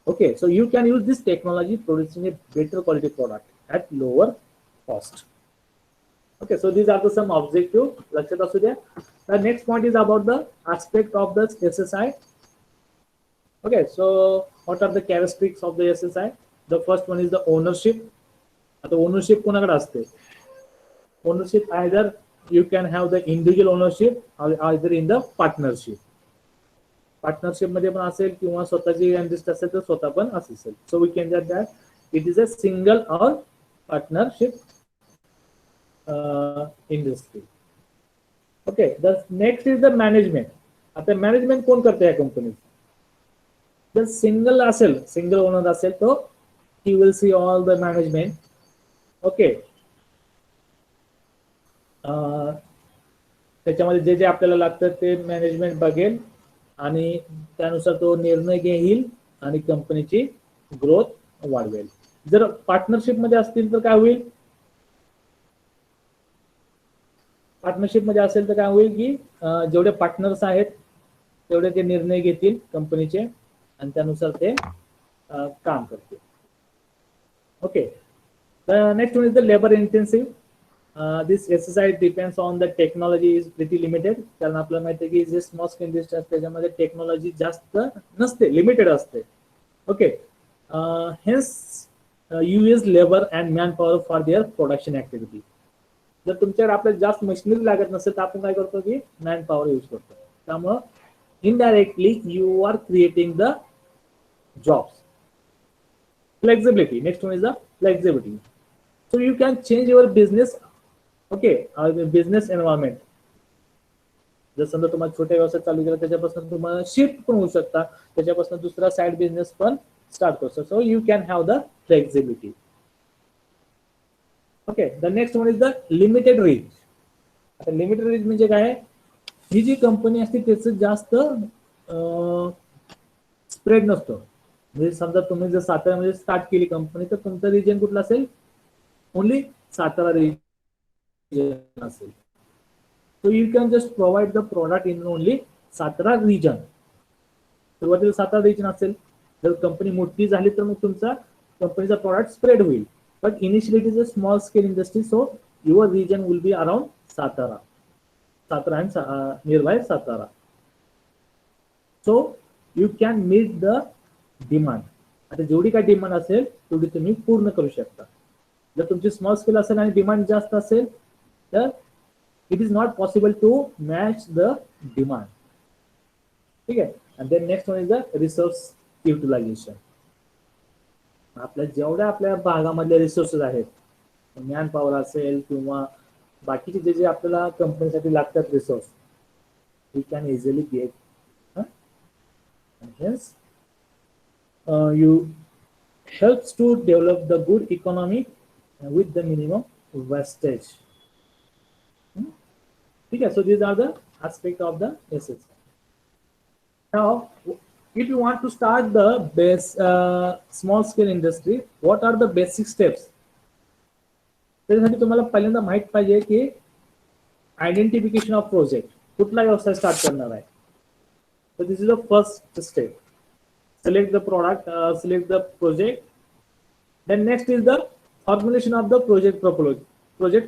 Okay, so you can use this technology producing a better quality product at lower cost. Okay, so these are the some objective. लक्षात असू द्या. The next point is about the aspect of the SSI. Okay, so what are the characteristics of the SSI? The first one is the ownership. आता ownership कोणाकडे असते? Ownership either you can have the individual ownership or either in the partnership. Partnership मध्ये पण असेल किंवा स्वतःची interest असेल तर स्वतः पण असेल. So we can get that it is a single or partnership industry. Okay, the next is the management. आता मॅनेजमेंट कोण करते या कंपनीत? जर सिंगल असेल, सिंगल ओनर असेल तो he will see all the management. Okay, त्याच्यामध्ये जे जे आपल्याला लागतं ते मॅनेजमेंट बघेल आणि त्यानुसार तो निर्णय घेईल आणि कंपनीची ग्रोथ वाढवेल. जर पार्टनरशिप मध्ये असतील तर काय होईल? पार्टनरशिप मध्ये असेल तर काय होईल की जेवढे पार्टनर्स आहेत तेवढे ते निर्णय घेतील कंपनीचे आणि त्यानुसार ते काम करतील. Okay, next one is the labour intensive. This exercise depends on the technology is pretty limited. कारण आपल्याला माहिती आहे की जे स्मॉल स्केल इंडस्ट्री असते त्याच्यामध्ये टेक्नॉलॉजी जास्त नसते, लिमिटेड असते. Okay, hence you use labour and manpower for their production activity. जर तुमच्याकडे आपल्याला जास्त मशिनरी लागत नसेल तर आपण काय करतो की मॅन पॉवर यूज करतो. त्यामुळं indirectly you are creating the jobs. Flexibility. Next one is the flexibility. So you can change your business. Okay, business environment. जर समजा तुम्हाला छोटे व्यवसाय चालू केला त्याच्यापासून तुम्हाला शिफ्ट पण होऊ शकता, त्याच्यापासून दुसरा साइड बिझनेस पण स्टार्ट करू शकता. So you can have the flexibility. Okay, the next one is the limited reach. आता लिमिटेड रीच म्हणजे काय? ही जी कंपनी असते त्याचं जास्त स्प्रेड नसतो. म्हणजे समजा तुम्ही जर साताऱ्यामध्ये स्टार्ट केली कंपनी तर तुमचं रिजन कुठलं असेल? ओनली सातारा रिजन असेल. So you can just provide the product in only Satara region. सुरुवातीला सातारा रिजन असेल, जर कंपनी मोठी झाली तर मग तुमचा कंपनीचा प्रॉडक्ट स्प्रेड होईल. But initially it is a small scale industry, so your region will be around Satara, Satara and nearby Satara. So you can meet the demand. आता जेवढी काय डिमांड असेल तेवढी तुम्ही पूर्ण करू शकता. जर तुमची स्मॉल स्केल असेल आणि डिमांड जास्त असेल तर it is not possible to match the demand. ठीक आहे. and then next one is the resource utilization. आपल्या जेवढ्या आपल्या भागामधले रिसोर्सेस आहेत, मॅन पॉवर असेल किंवा बाकीचे जे जे आपल्याला कंपनीसाठी लागतात resource, we can easily get. Hence you helps to develop the good economy with the minimum wastage. Okay, so these are the aspects of the SSI. Now, if you want to start the base small scale industry, what are the basic steps? त्यासाठी तुम्हाला पहिल्यांदा माहित पाहिजे की identification of project, कुठला व्यवसाय start करणार आहे. So this is the first step. Select the product, select the project. Then next is the formulation of the project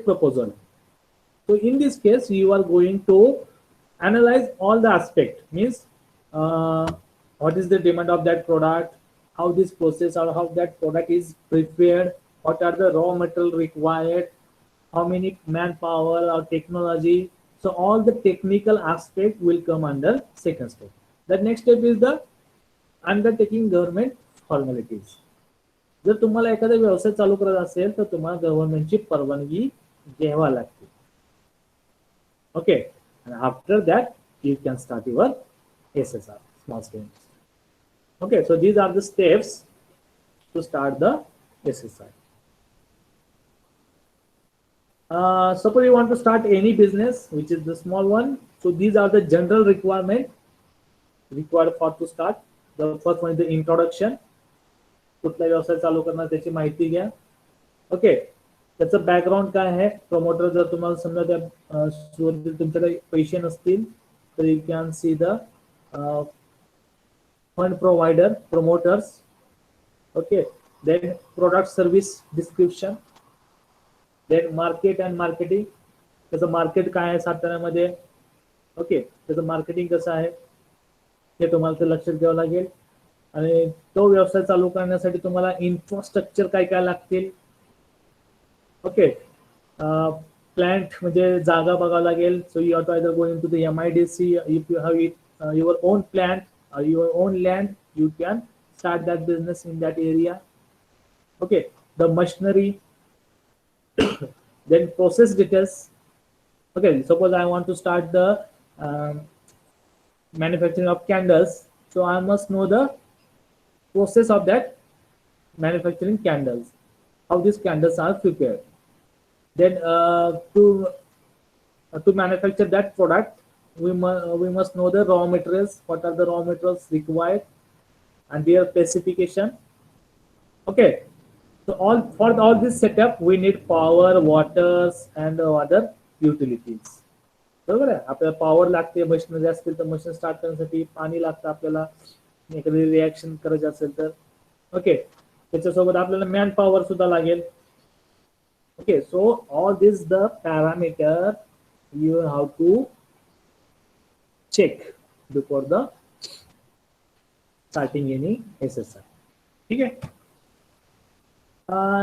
proposal. So in this case, you are going to analyze all the aspect. Means what is the demand of that product, how this process or how that product is prepared, what are the raw material required, how many manpower or technology. So all the technical aspect will come under second step. The next step is the undertaking government formalities. जर तुम्हाला एखादा व्यवसाय चालू करायचा असेल तर तुम्हाला गव्हर्नमेंटची परवानगी घ्यावी लागते. Okay, and after that you can start your SSR, small scale. Okay, so these are the steps to start the SSI. Suppose you want to start any business, which is the small one. So these are the general requirement required for to start. The first one is the introduction. कुठला व्यवसाय चालू करणार त्याची माहिती घ्या. Okay, त्याचं background काय आहे. प्रमोटर जर तुम्हाला समजा त्या सुरुवातीला तुमच्याकडे पैसे नसतील तर you can see the fund provider, promoters, okay, then product service description, then market and marketing. त्याचं मार्केट काय आहे साताऱ्यामध्ये, ओके, त्याचं मार्केटिंग कसं आहे हे तुम्हाला ते लक्षात घ्यावं लागेल. आणि तो व्यवसाय चालू करण्यासाठी तुम्हाला इन्फ्रास्ट्रक्चर काय काय लागतील, ओके. प्लांट म्हणजे जागा बघावं लागेल. So you have to either go into the MIDC. If you have it your own plant or your own land, you can start that business in that area, okay. The machinery, then process details, okay. Suppose I want to start the um, manufacturing of candles, so I must know the process of that manufacturing candles, how these candles are prepared. Then to manufacture that product, we must know the raw materials, what are the raw materials required and their specification, okay. So all this setup we need power, waters and other utilities. बरोबर आहे. आपल्याला power लागते. Machinery असतील तर machine start करण्यासाठी पाणी लागतं आपल्याला, एखादी रिॲक्शन करायची असेल तर, ओके. त्याच्यासोबत आपल्याला मॅन पॉवर सुद्धा लागेल, okay. So all this the parameter you have to check before the starting any SSI. Okay.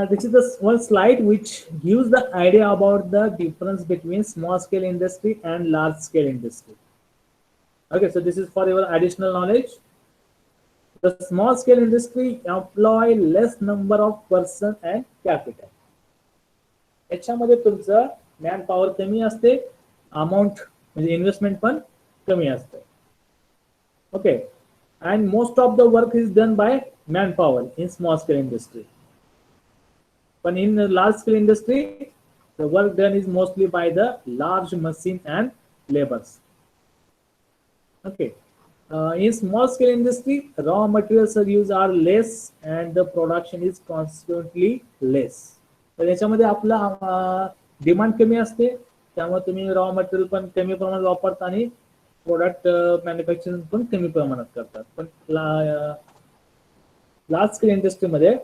This is the one slide which gives the idea about the difference between small scale industry and large scale industry. Okay, so this is for your additional knowledge. The small scale industry employ less number of person and capital. याच्यामध्ये तुमचं man power कमी असते, amount म्हणजे investment पण कमी असते, okay. And most of the work is done by man power in small scale industry. पण in large scale industry the work done is mostly by the large machine and labors, okay. In small scale industry, raw materials use are less and the production is consequently less. तर याच्यामध्ये आपला demand कमी असते, त्यामुळे तुम्ही raw material पण कमी प्रमाणात वापरता आणि प्रोडक्ट मॅन्युफॅक्चरिंग पण कमी प्रमाणात करतात. पण लार्ज स्केल इंडस्ट्रीमध्ये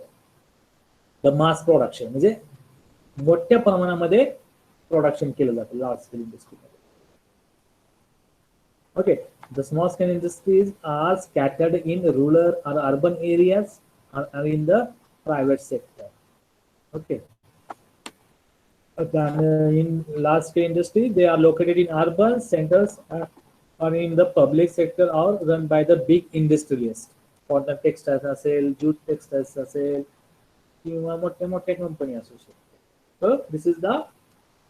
द मास प्रोडक्शन म्हणजे मोठ्या प्रमाणामध्ये प्रोडक्शन केलं जातं लार्ज स्केल इंडस्ट्रीमध्ये, okay. The small scale industries are scattered in rural or urban areas or in the private sector, okay. In large scale industry, they are located in urban centers or in the public sector or run by the big industrialists. Cotton textiles असेल, jute textiles असेल किंवा मोठ्या मोठ्या company असू शकते. So this is the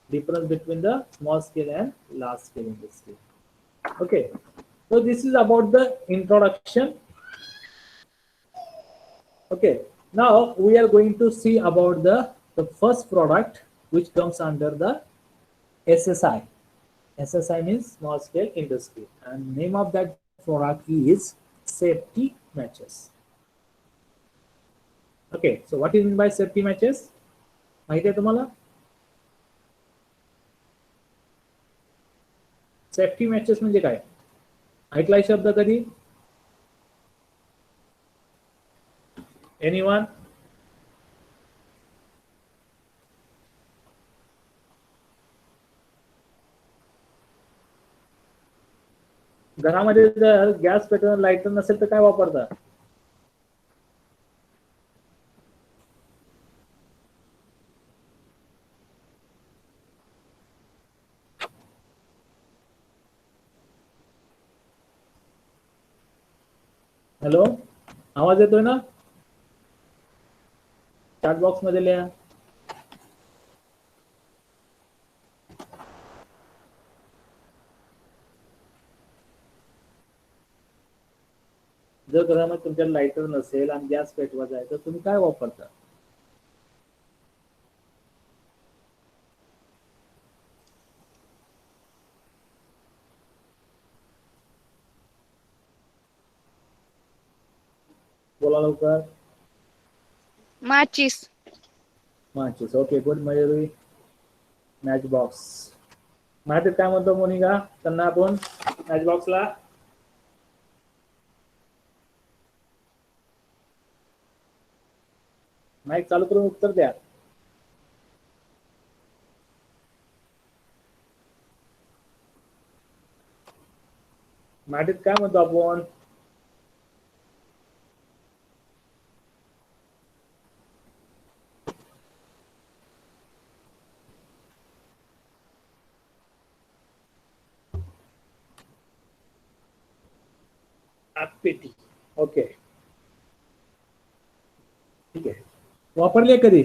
difference between the small scale and large scale industry, okay. So this is about the introduction, okay. Now we are going to see about the first product which comes under the SSI. SSI means small scale industry, and name of that product is safety matches, okay. So what is mean by safety matches? माहिती आहे तुम्हाला? Safety matches म्हणजे काय, ऐकलाय शब्द कधी? Anyone? घरामध्ये जर gas पेटवून लाईटर नसेल तर काय वापरता? हॅलो, आवाज येतोय ना? चॅट बॉक्स मध्ये लिहा. जर घरामध्ये तुमच्या लाईटर नसेल आणि गॅस पेटवायचा आहे तर तुम्ही काय वापरता? बोला लवकर. माचिस. matches. Okay, good. Mayuri matchbox. माहिती काय म्हणतो मोनिका त्यांना आपण मॅचबॉक्सला? माईक चालू करून उत्तर द्या. माहितीत काय म्हणतो आपण? पेटी. ओके, ठीक आहे. वापरली कधी?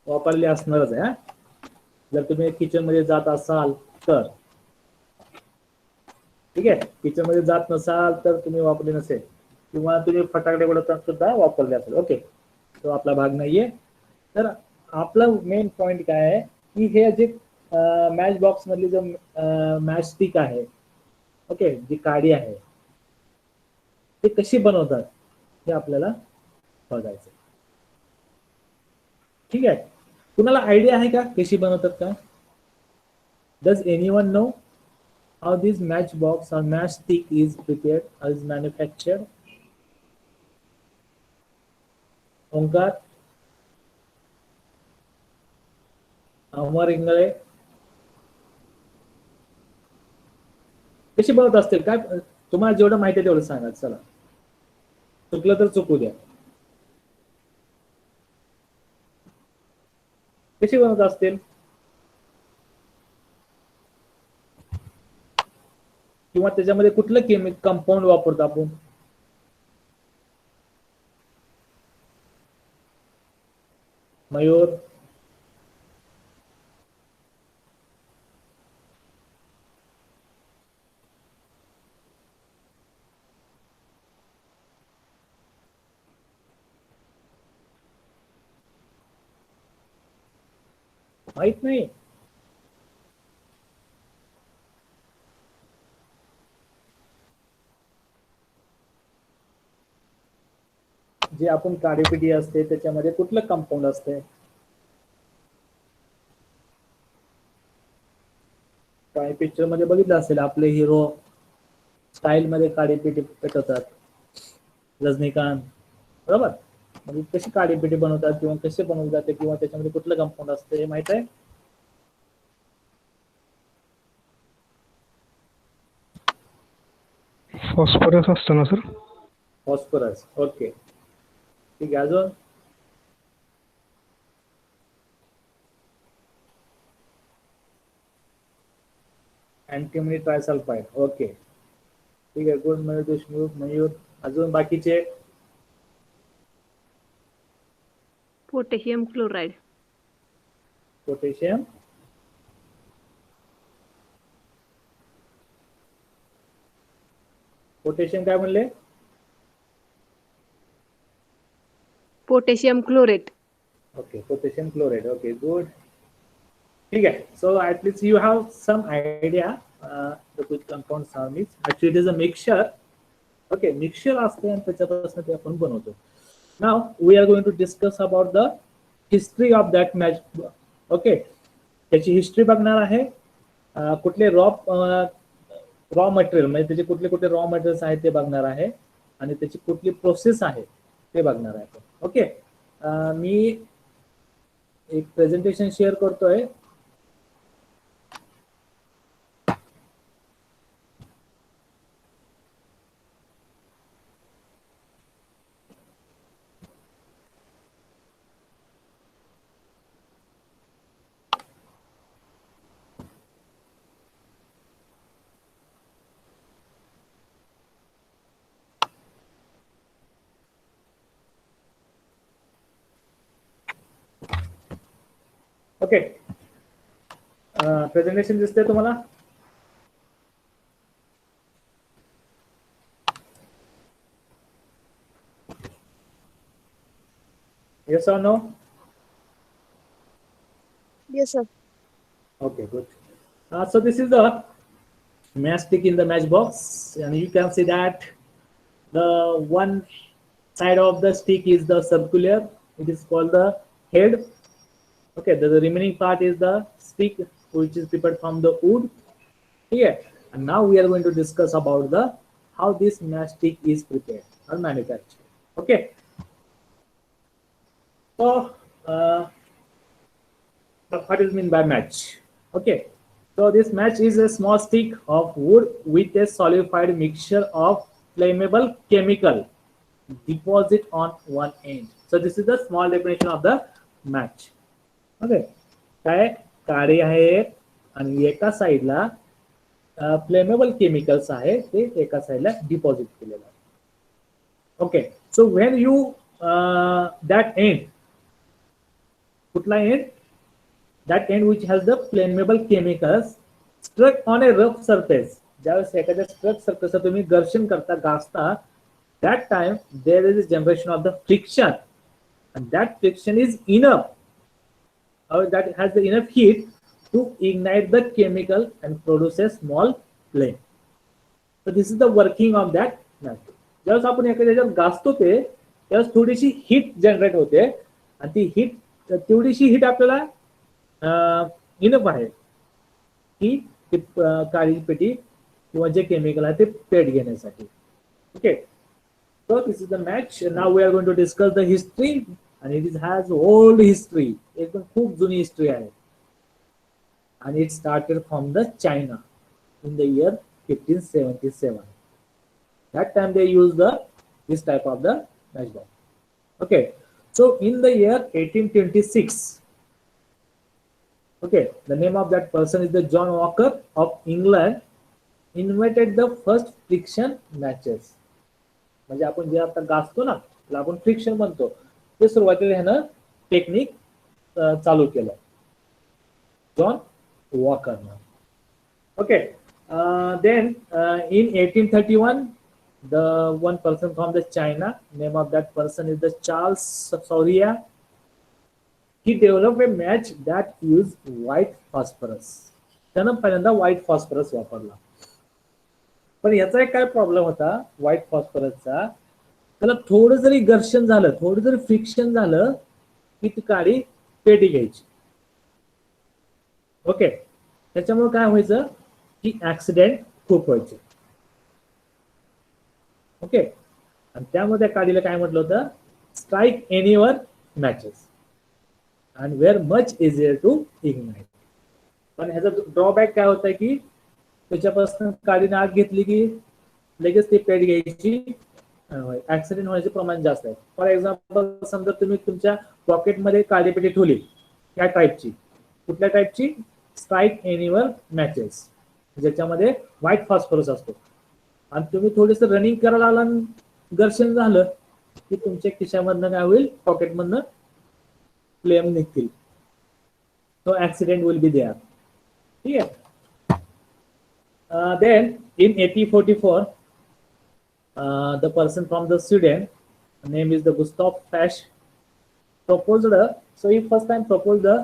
वापरली असणारच आहे. जर तुम्ही किचन मध्ये जात असाल तर, ठीक आहे. किचन मध्ये जात नसाल तर तुम्ही वापरली नसेल, किंवा तुम्ही फटाकडे उडवताना सुद्धा वापरले असेल. ओके, तो आपला भाग नाहीये. तर आपला मेन पॉइंट काय आहे की हे जे मॅच बॉक्स मधली जो मॅच स्टिक आहे, ओके, जी काडी आहे, ते कशी बनवतात हे आपल्याला बघायचं. ठीक आहे. कुणाला आयडिया आहे का कशी बनवतात का? Does anyone know how this matchbox or matchstick is prepared or is manufactured? Omkar, Amar Ingale, कशी बनवत असतील? काय तुम्हाला जेवढं माहिती आहे तेवढं सांगा. चला, चुकलं तर चुकू द्या. कशी बनवत असतील? किंवा त्याच्यामध्ये कुठलं केमिकल कंपाऊंड वापरतो आपण? मयूर, माहित नाही? जे आपण काडीपिटी असते त्याच्यामध्ये कुठलं कंपाऊंड असते? काही पिक्चर मध्ये बघितलं असेल, आपले हिरो स्टाईल मध्ये काडीपिटी पेटवतात, रजनीकांत, बरोबर? म्हणजे कशी काडीपिटी बनवतात किंवा कसे बनवले जाते किंवा त्याच्यामध्ये कुठलं कंपाऊंड असते हे माहित आहे? फॉस्फरस असतं ना सर? फॉस्फरस. ओके, ठीक आहे. अजून? अँटीमनी ट्रायसल्फाइड. ओके, ठीक आहे. गुड. मयूर देशमुख. मयूर, अजून बाकीचे? Potassium chloride. पोटॅशियम पोटॅशियम काय म्हणले? Potassium chlorate. Okay, potassium chloride. Okay, good. ठीक आहे. So at least you have some idea the which compounds are mix. Actually it is a mixture. Okay, mixture असते आणि त्याच्यापासून ते आपण बनवतो. Now we are going to discuss about the history of that match. Okay, त्याची history बघणार आहे. कुठले रॉ मटेरियल, म्हणजे त्याचे कुठले कुठले रॉ मटेरियल्स आहेत ते बघणार आहे, आणि त्याची कुठली प्रोसेस आहे ते बघणार आहे. ओके, मी एक प्रेझेंटेशन शेअर करतोय. ओके, प्रेझेंटेशन दिसते तुम्हाला? Yes or no? Yes, sir. Okay, good. So this is the matchstick in the matchbox, and you can see that The one side of the stick is the circular, it is called the head. Okay, the remaining part is the stick which is prepared from the wood. Here, and now we are going to discuss about the how this matchstick is prepared or manufactured. Okay, so what is mean by match? Okay, so this match is a small stick of wood with a solidified mixture of flammable chemical deposit on one end. So this is the small definition of the match. Okay, काय काडी आहे एक आणि एका साईडला flammable chemicals आहे ते एका साईडला डिपॉझिट केलेलं आहे. Okay, so when you that end, कुठला end? That end which has the flammable chemicals struck on a rough surface. ज्यावेळेस एखाद्या स्ट्रक सरफेसला तुम्ही घर्षण करता, घासता, that time there is a generation of the friction, and that friction is enough, or that has the enough heat to ignite the chemical and produce a small flame. So this is the working of that match. ज्यावेळेस आपण एखाद्याच्यावर घासतो ते त्यावेळेस थोडीशी heat generate होते आणि ती heat, तेवढीशी heat आपल्याला इनफ आहे की काळी पेटी किंवा जे केमिकल आहे ते पेट घेण्यासाठी. Okay, so this is the match. Now we are going to discuss the history, and it has old history. एकदम खूप जुनी हिस्ट्री आहे. And it started from the China in the year 1577. That time they used this type of the matchbox. Okay, so in the year 1826, okay, the name of that person is the John Walker of England, invented the first friction matches. म्हणजे आपण जे आता गासतो ना त्याला आपण friction म्हणतो, ते सुरुवातीला ह्यानं टेक्निक चालू केलं जॉन वॉकरनं. Okay, then in 1831 the one person from the China, name of that person is the Charles Soria. He developed a match that used white phosphorus. त्यानं पहिल्यांदा व्हाईट फॉस्फरस वापरला. पण याचा एक काय प्रॉब्लेम होता व्हाईट फॉस्फरसचा, त्याला थोडं जरी घर्षण झालं, थोडं जरी फ्रिक्शन झालं की ती काडी पेटी घ्यायची. ओके, त्याच्यामुळे काय व्हायचं की ऍक्सिडेंट खूप व्हायचे. ओके, आणि त्यामुळे त्या काडीला काय म्हटलं होतं, strike anywhere matches and were much easier to ignite. पण ह्याचा ड्रॉबॅक काय होता की त्याच्यापासून काडीने आग घेतली की लगेच ती पेट घ्यायची, ऍक्सिडेंट होण्याचे प्रमाण जास्त आहे. फॉर एक्झाम्पल, समजा तुम्ही तुमच्या पॉकेटमध्ये काडीपेटी ठेवली, या टाईपची, कुठल्या टाईपची? स्ट्राईक एनीवर मॅचेस, ज्याच्यामध्ये व्हाईट फॉस्फरस असतो, आणि तुम्ही थोडंसं रनिंग करायला लागला, घर्षण झालं की तुमच्या खिशामधनं काय होईल, पॉकेटमधनं फ्लेम निघतील. So accident will be there. ठीक आहे. Then in 1844, the person from the Sweden, name is the Gustav Fasch, proposed so he first time proposed the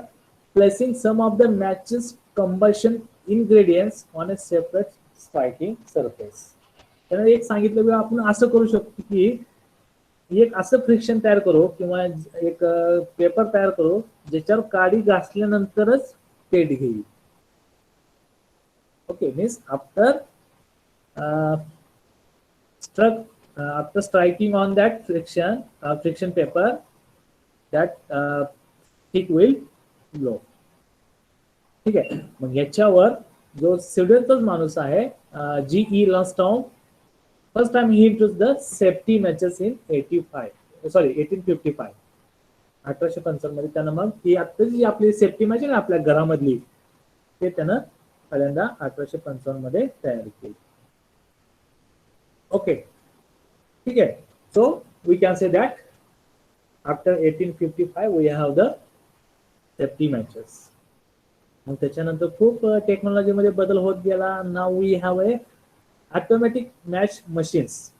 placing some of the matches combustion ingredients on a separate striking surface. त्याने एक सांगितलं की आपण असं करू शकतो की एक असं फ्रिक्शन तयार करू किंवा एक पेपर तयार करू ज्याच्यावर काडी घासल्यानंतरच पेट घेईल. Okay, means after after striking on that friction paper, that stick will blow. ठीक आहे. मग याच्यावर जो स्वीडनचाच माणूस आहे G.E. Lansdowne, first time he introduced the safety matches in 1855. 1855 मध्ये त्यानं मग ही आता जी आपली सेफ्टी मॅच आहे ना आपल्या घरामधली, ते त्यानं पहिल्यांदा 1855 मध्ये तयार केली. ओके, ठीक आहे. So we can say that after 1855 we have the safety matches. मग त्याच्यानंतर खूप टेक्नॉलॉजी मध्ये बदल होत गेला. Now we have a automatic match machines.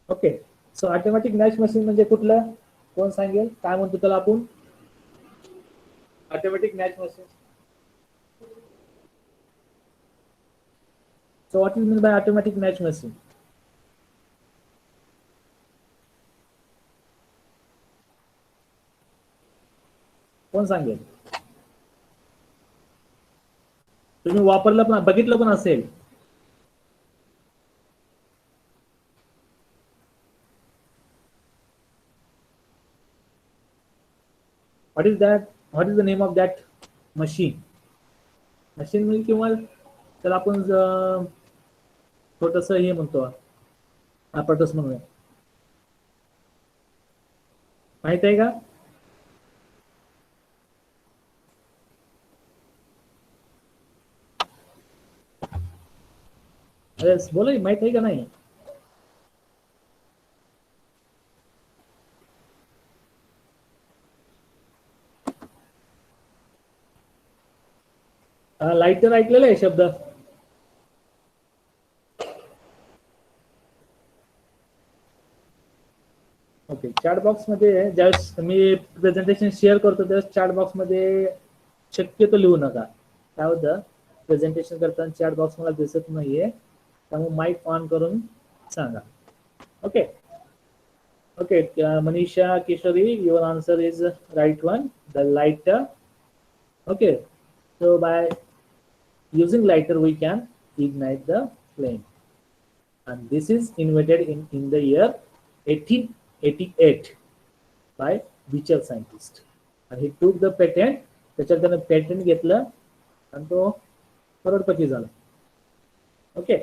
Okay, so automatic match machine म्हणजे कुठलं, कोण सांगेल काय म्हणतो त्याला आपण? Automatic match machine. So what is meant by automatic match machine? कोण सांगेल? तुम्ही वापरलं पण बघितलं पण असेल. What is that? What is the name of that machine? Machine म्हणजे किंवा त्याला आपण छोटस हे म्हणतो, आपटस म्हणूया. माहित आहे का? अरे बोला, माहित आहे का नाही? लाईटर ऐकलेलं आहे शब्द? ओके, चॅट बॉक्स मध्ये ज्यावेळेस मी प्रेझेंटेशन शेअर करतो त्यावेळेस चॅट बॉक्स मध्ये शक्यतो लिहू नका. काय होतं, प्रेझेंटेशन करताना चॅट बॉक्स मला दिसत नाहीये, त्यामुळे माईक ऑन करून सांगा. Okay okay, Manisha Kishori, your answer is right one, the lighter. Okay, so by using lighter we can ignite the flame, and this is invented in the year 1888 by Beecher scientist, and he took the patent. त्याच्यात त्याने patent घेतलं आणि तो करोडपती झाला. Okay,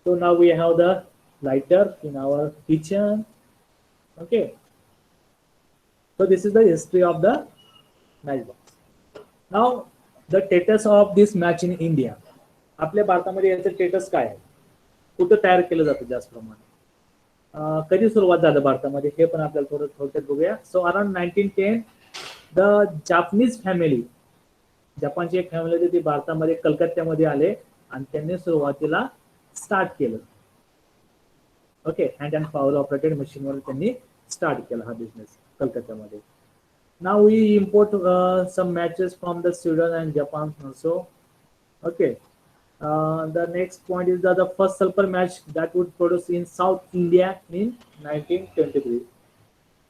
so now we have the lighter in our kitchen. Okay, so this is the history of the matchbox. Now the status of this match in India. आपल्या भारतामध्ये याचं status काय आहे, कुठं तयार केलं जातं जास्त प्रमाणे, कधी सुरुवात झालं भारतामध्ये हे पण आपल्याला थोडं थोडक्यात बघूया. So around 1910 the Japanese family, जपानची एक फॅमिली होती ती भारतामध्ये कलकत्त्यामध्ये आले आणि त्यांनी सुरुवातीला स्टार्ट केलं. Okay, hand and power operated मशीनवर त्यांनी स्टार्ट केला हा बिझनेस कलकत्त्यामध्ये. Now we import some matches from the Sweden and Japan also. Okay, the next point is that the first sulfur match that would produce in South India in 1923.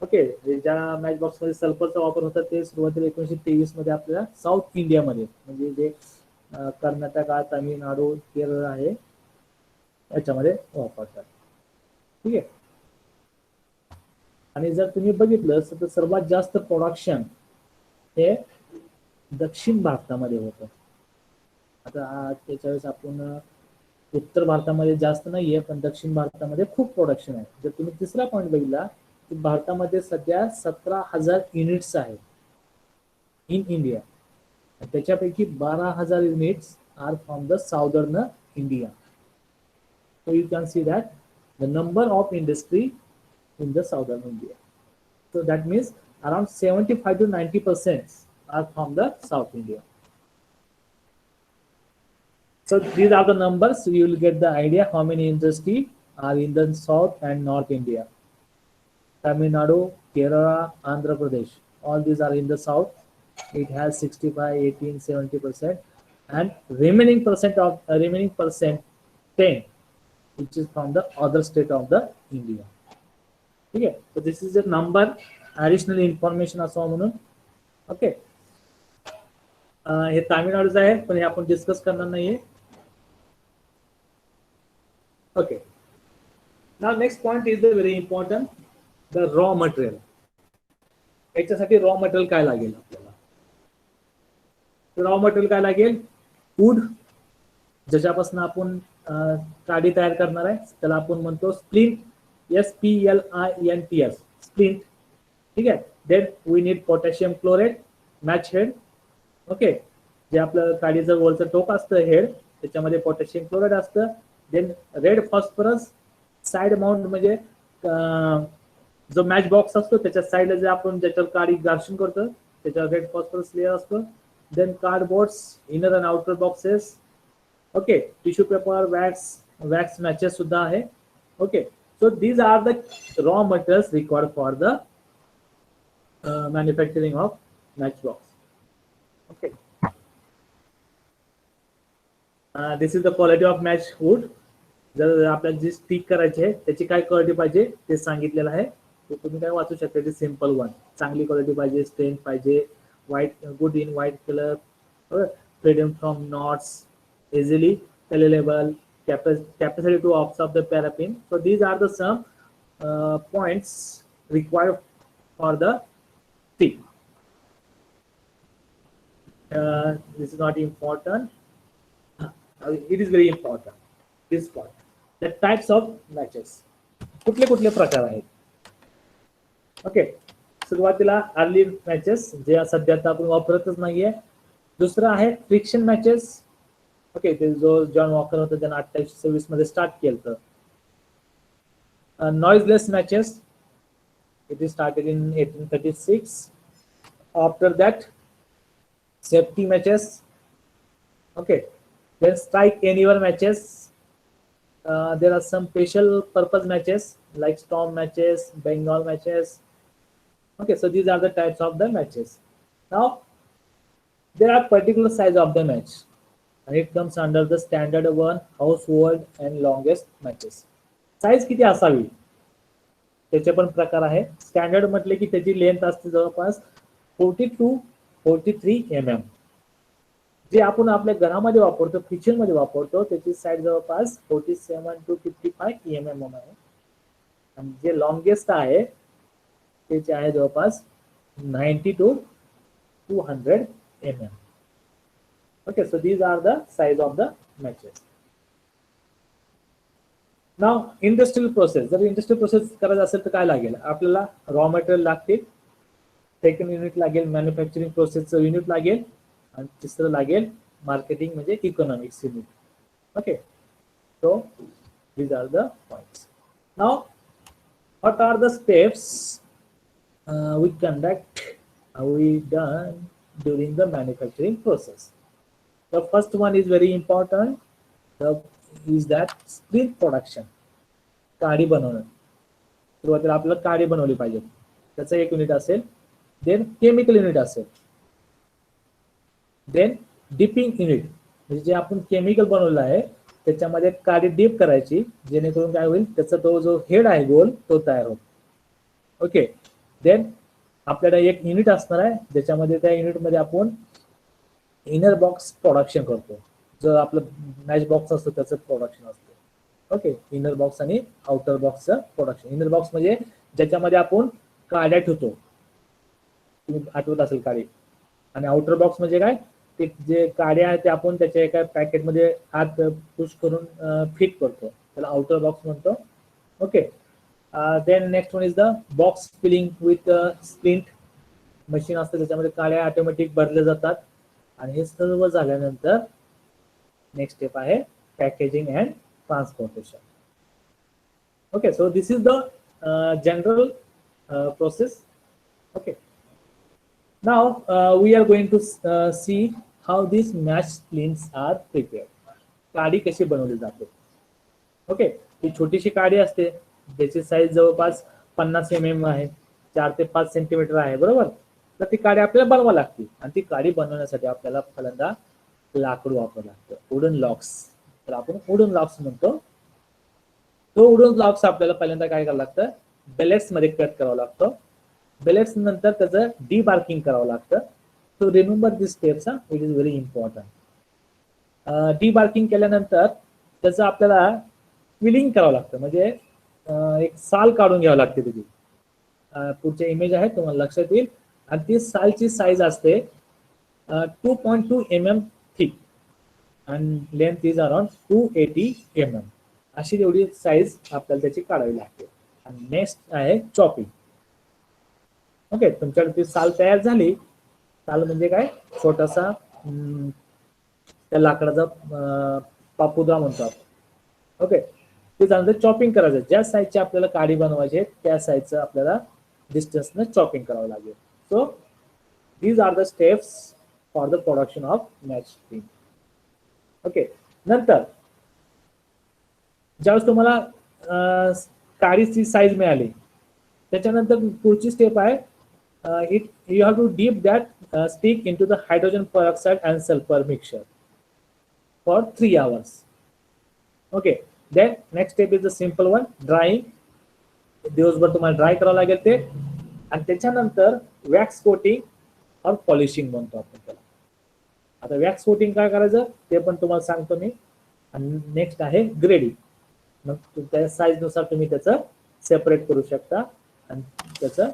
Okay, ज्या match box मध्ये सल्फरचा वापर होता ते सुरुवातीला 1923 मध्ये आपल्याला south इंडियामध्ये, म्हणजे जे कर्नाटक, तामिळनाडू, केरळ आहे याच्यामध्ये वापरतात. ठीक आहे. आणि जर तुम्ही बघितलं तर सर्वात जास्त प्रोडक्शन हे दक्षिण भारतामध्ये होतं. आता त्याच्या वेळेस आपण उत्तर भारतामध्ये जास्त नाहीये, पण दक्षिण भारतामध्ये खूप प्रोडक्शन आहे. जर तुम्ही तिसरा पॉईंट बघितला की भारतामध्ये सध्या 17,000 युनिट्स आहेत इन इंडिया, त्याच्यापैकी 12,000 units are from the southern India. So you can see that the number of industry in the southern India. So that means around 75 to 90% are from the South India. So these are the numbers. So you will get the idea how many industry are in the South and North India. Tamil Nadu, Kerala, Andhra Pradesh, all these are in the South. It has 65, 18, 70%, and remaining percent 10, which is from the other state of the India. ठीक आहे. So this is a number, additional information असं म्हणून. Okay, हे तामिळनाडूचं आहे पण हे आपण discuss करणार नाहीये. Okay, now next point is the very important, the raw material. याच्यासाठी रॉ मटेरियल काय लागेल आपल्याला? रॉ मटेरियल काय लागेल? वूड, ज्याच्यापासून आपण काडी तयार करणार आहे त्याला आपण म्हणतो स्प्लिंट, SPLINTS, स्प्लिंट. ठीक आहे. Then we need potassium chloride, match head. Okay, जे आपलं काडीचं वरचं टोक असतं हेड, त्याच्यामध्ये पोटॅशियम क्लोराइड असतं. Then red phosphorus, side mount, म्हणजे जो मॅच बॉक्स असतो त्याच्या साइडला जे आपण ज्याच्यावर काडी गार्शन करतो त्याच्यावर रेड फॉस्फरस लेअर असतो. Then cardboards, inner and outer boxes. Okay, tissue paper, wax matches सुद्धा आहे. Okay, so these are the raw materials required for the manufacturing of matchbox. Okay, this is the quality of match wood. जर आपल्याला जी stick करायची आहे त्याची काय quality पाहिजे ते सांगितलेलं आहे, ते तुम्ही काय वाचू शकता. ते सिंपल वन, चांगली क्वालिटी पाहिजे, स्ट्रेंथ पाहिजे, white, good in white color, freedom from knots, easily sellable, capacity to absorb the paraffin. So these are the some points required for the stick. This is not important. It is very important. This point. The types of matches. कुठले कुठले प्रकार आहेत. Okay, सुरुवातीला early matches जे सध्या आपण वापरतच नाहीये. दुसरं आहे फ्रिक्शन मॅचेस. ओके, ते जो जॉन वॉकर होता त्याने 1826 मध्ये स्टार्ट केलं. Noiseless matches, it is started in 1836. After that, safety matches. Okay, then strike anywhere matches. There are some special purpose matches like storm matches, Bengal matches. Okay, so these are the types of the matches. Now, there are particular size of the match, and it comes under the standard one, household, and longest matches. Size किती असावी त्याचे पण प्रकार आहे. Standard म्हटले की त्याची length असते जवळपास 40 to 43 mm. जे आपण आपल्या घरामध्ये वापरतो, किचन मध्ये वापरतो, त्याची साईज जवळपास 47 to 55 mm आहे. आणि जे लॉंगेस्ट आहे त्याचे आहे जवळपास 90 to 200 mm. Okay, so these are the size of the matches. Now industrial process. जर इंडस्ट्रियल प्रोसेस करायचं असेल तर काय लागेल आपल्याला? रॉ मटेरियल लागतील, सेकंड युनिट लागेल मॅन्युफॅक्चरिंग प्रोसेसचं युनिट लागेल, आणि तिसरं लागेल मार्केटिंग म्हणजे economics unit. Okay, so these are the points. Now what are the steps we conduct we done during the manufacturing process. The first one is very important. Is that splint production. काडी बनवणं. सुरुवातीला आपल्याला काडी बनवली पाहिजे, त्याचं एक unit असेल. देन केमिकल युनिट असेल. देन डिपिंग युनिट, म्हणजे जे आपण केमिकल बनवलं आहे त्याच्यामध्ये काडी डीप करायची, जेणेकरून काय होईल त्याचा तो जो हेड आहे गोल तो तयार होतो. ओके, देन आपल्याला एक युनिट असणार आहे ज्याच्यामध्ये त्या युनिटमध्ये आपण इनर बॉक्स प्रोडक्शन करतो. जो आपलं मॅच बॉक्स असतो त्याचं प्रोडक्शन असतं. ओके, इनर बॉक्स आणि आउटर बॉक्सचं प्रोडक्शन. इनर बॉक्स म्हणजे ज्याच्यामध्ये आपण काड्या ठेवतो, तुम्ही आठवत असेल काडी. आणि आउटर बॉक्स म्हणजे काय, ते जे काड्या आहेत ते आपण त्याच्या एका पॅकेटमध्ये हात पुश करून फिट करतो, त्याला आउटर बॉक्स म्हणतो. Okay, then next one is the box filling with splint machine असतं, त्याच्यामध्ये काड्या ऑटोमॅटिक भरल्या जातात. आणि हे सर्व झाल्यानंतर नेक्स्ट स्टेप आहे packaging and transportation. Okay, so this is the general process. Okay, now we are going to see how this match splints are prepared. काडी कशी बनवली जाते. ओके, ही छोटीशी काडी असते ज्याची साईज जवळपास 50 mm आहे, 4 ते 5 सेंटीमीटर आहे, बरोबर. तर ती काडी आपल्याला बनवावी लागते, आणि ती काडी बनवण्यासाठी आपल्याला पहिल्यांदा लाकूड वापरावं लागतं, वुडन लॉक्स. तर आपण वुडन लॉक्स म्हणतो. तो वुडन लॉक्स आपल्याला पहिल्यांदा काय करावं लागतं, बेलेट्स मध्ये कट करावं लागतं. बेलेट्स नंतर त्याचं डीबार्किंग करावं लागतं. So remember this steps, it is very important. Debarking केल्यानंतर त्याचं आपल्याला क्विलिंग करावं लागतं, म्हणजे एक साल काढून घ्यावं लागते त्याची. पुढचे इमेज आहे तुम्हाला लक्षात येईल. आणि ती सालची साईज असते 2.2 mm थिक आणि लेंथ इज अराउंड 280 mm. अशी एवढी साईज आपल्याला त्याची काढावी लागते. आणि नेक्स्ट आहे चॉपिंग. ओके, तुमच्याकडे ती साल तयार झाली. साल म्हणजे काय, छोटासा त्या लाकडाचा पापुद्रा म्हणतो आपण. ओके, ते त्यानंतर चॉपिंग करायचं. ज्या साईजची आपल्याला काडी बनवायची त्या साईजचं आपल्याला डिस्टन्सनं चॉपिंग करावं लागेल. So these are the steps for the production of match string. Okay, नंतर ज्यावेळेस तुम्हाला काडीची साईज मिळाली त्याच्यानंतर पुढची स्टेप आहे, it you have to dip that stick into the hydrogen peroxide and sulphur mixture for 3 hours. Okay, then next step is the simple one, drying. दिवसभर तुम्हाला dry करावं लागेल ते. आणि त्याच्यानंतर वॅक्स कोटिंग और पॉलिशिंग म्हणतो आपण त्याला. आता वॅक्स कोटिंग काय करायचं ते पण तुम्हाला सांगतो मी. आणि नेक्स्ट आहे ग्रेडिंग. मग त्या साईज नुसार तुम्ही त्याचं सेपरेट करू शकता आणि त्याचं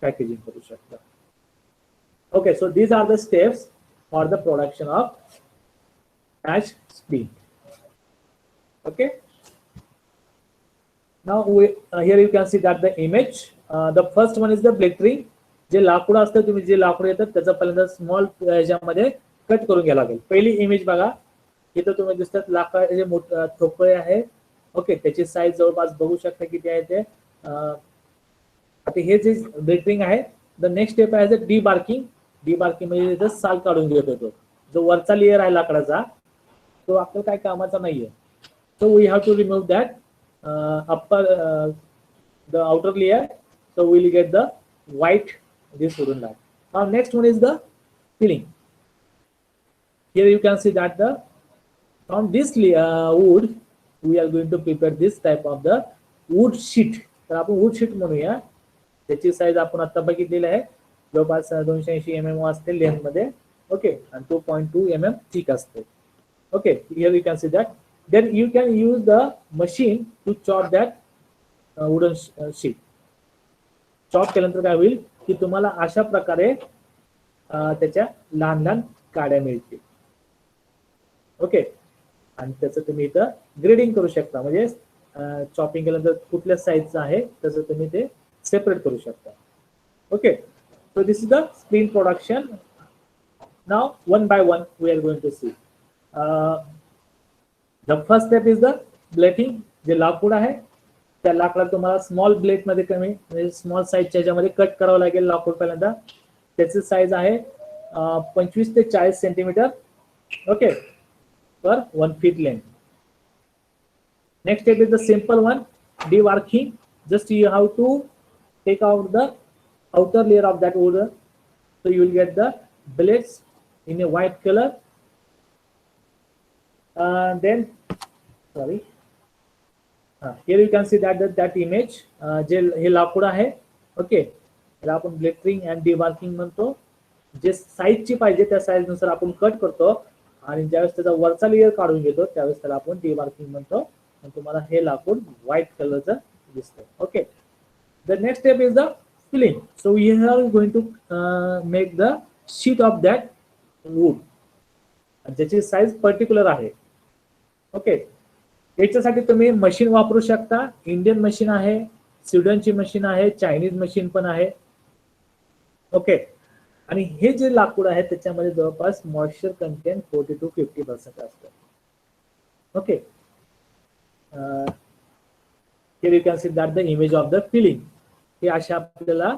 पॅकेजिंग करू शकता. Okay, so these are the steps for the production of patch spleen. Okay, now here you can see that the image, the first one is the blistering. जे लाकूड असतं तुम्ही जे लाकूड येतात त्याचा पहिल्यांदा स्मॉल ह्याच्यामध्ये कट करून घ्यावं लागेल. पहिली इमेज बघा, इथं तुम्ही दिसतात लाकडाचे ठोकळे आहे. ओके, त्याची साईज जवळपास बघू शकता किती आहे ते. आता हे जे ब्लिस्टरिंग आहे, द नेक्स्ट स्टेप आहे डीबार्किंग. डीबार्किंग म्हणजे साल काढून घेत होतो. जो वरचा लेअर आहे लाकडाचा तो आपल्याला काय कामाचा नाहीये. So we have to remove that upper the outer layer, so we will get the white this wooden line. Now next one is the filling. Here you can see that the from this wood we are going to prepare this type of the wood sheet. तर आपण wood sheet म्हणूया. त्याची size आपण आता बघितलेली आहे, जवळपास 280 mm असते लेंथ मध्ये. ओके, आणि 2.2 mm थिक असते. Okay, here you can see that. Then you can use the machine to chop that wooden sheet. Chop केल्यानंतर काय होईल की तुम्हाला अशा प्रकारे त्याच्या लहान लहान काड्या मिळतील. ओके, आणि त्याचं तुम्ही इथं ग्रेडिंग करू शकता. म्हणजे चॉपिंग केल्यानंतर कुठल्या साईजचं आहे तसं तुम्ही ते सेपरेट करू शकता. Okay, so this is the splint production. Now one by one we are going to see. The first step is the plating. जे लाकूड आहे त्या लाकडाला तुम्हाला स्मॉल ब्लेड मध्ये कमी म्हणजे स्मॉल साईजच्या ह्याच्यामध्ये कट करावं लागेल लाकूड. पहिल्यांदा त्याची साईज आहे 25 ते 40 centimetre. Okay, per 1 feet length. Next step is the simple one, debarking. Just you have to take out the outer layer of that wood, so you will get the blades in a white color. Then sorry, here you can see that image. जे हे लाकूड आहे. Okay, त्याला आपण ब्लेटरिंग and डिबार्किंग म्हणतो. जे साईजची पाहिजे त्या साईज नुसार आपण कट करतो आणि ज्यावेळेस त्याचा वरचा लेअर काढून घेतो त्यावेळेस त्याला आपण डिबार्किंग म्हणतो. आणि तुम्हाला हे लाकूड व्हाईट कलरचं दिसतं. Okay, the next step is the filling. So we are going to make the sheet of that wood, ज्याची साईज पर्टिक्युलर आहे. ओके, याच्यासाठी तुम्ही मशीन वापरू शकता. इंडियन मशीन आहे, स्वीडनची मशीन आहे, चायनीज मशीन पण आहे. ओके, आणि हे जे लाकूड आहे त्याच्यामध्ये जवळपास मॉइश्चर कंटेंट 40 to 50% असतं. Okay, here you can see that the image of the filling. हे अशा आपल्याला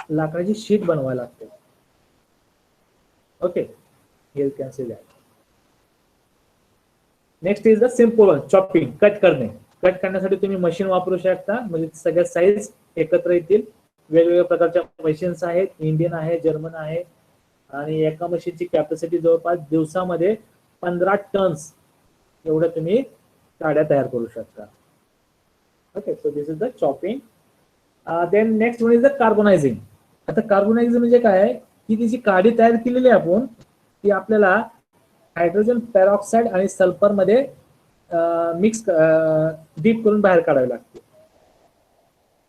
लाकडाची शीट बनवायला लागते. Okay, here you can see that. Next is the simple one, chopping. Cut करणे. कट करण्यासाठी तुम्ही मशीन वापरू शकता, म्हणजे सगळ्या साईज एकत्र येतील. वेगवेगळ्या प्रकारच्या मशीन्स आहेत, इंडियन आहे, जर्मन आहे. आणि एका मशीनची कॅपॅसिटी जवळपास दिवसामध्ये 15 टन्स एवढं तुम्ही काड्या तयार करू शकता. Okay, so this is the chopping. Then next one is the carbonising. आता कार्बोनायझिंग म्हणजे काय की ती जी काडी तयार केलेली आहे आपण ती आपल्याला हायड्रोजन पेरॉक्साइड आणि सल्फर मध्ये मिक्स डीप करून बाहेर काढावी लागते.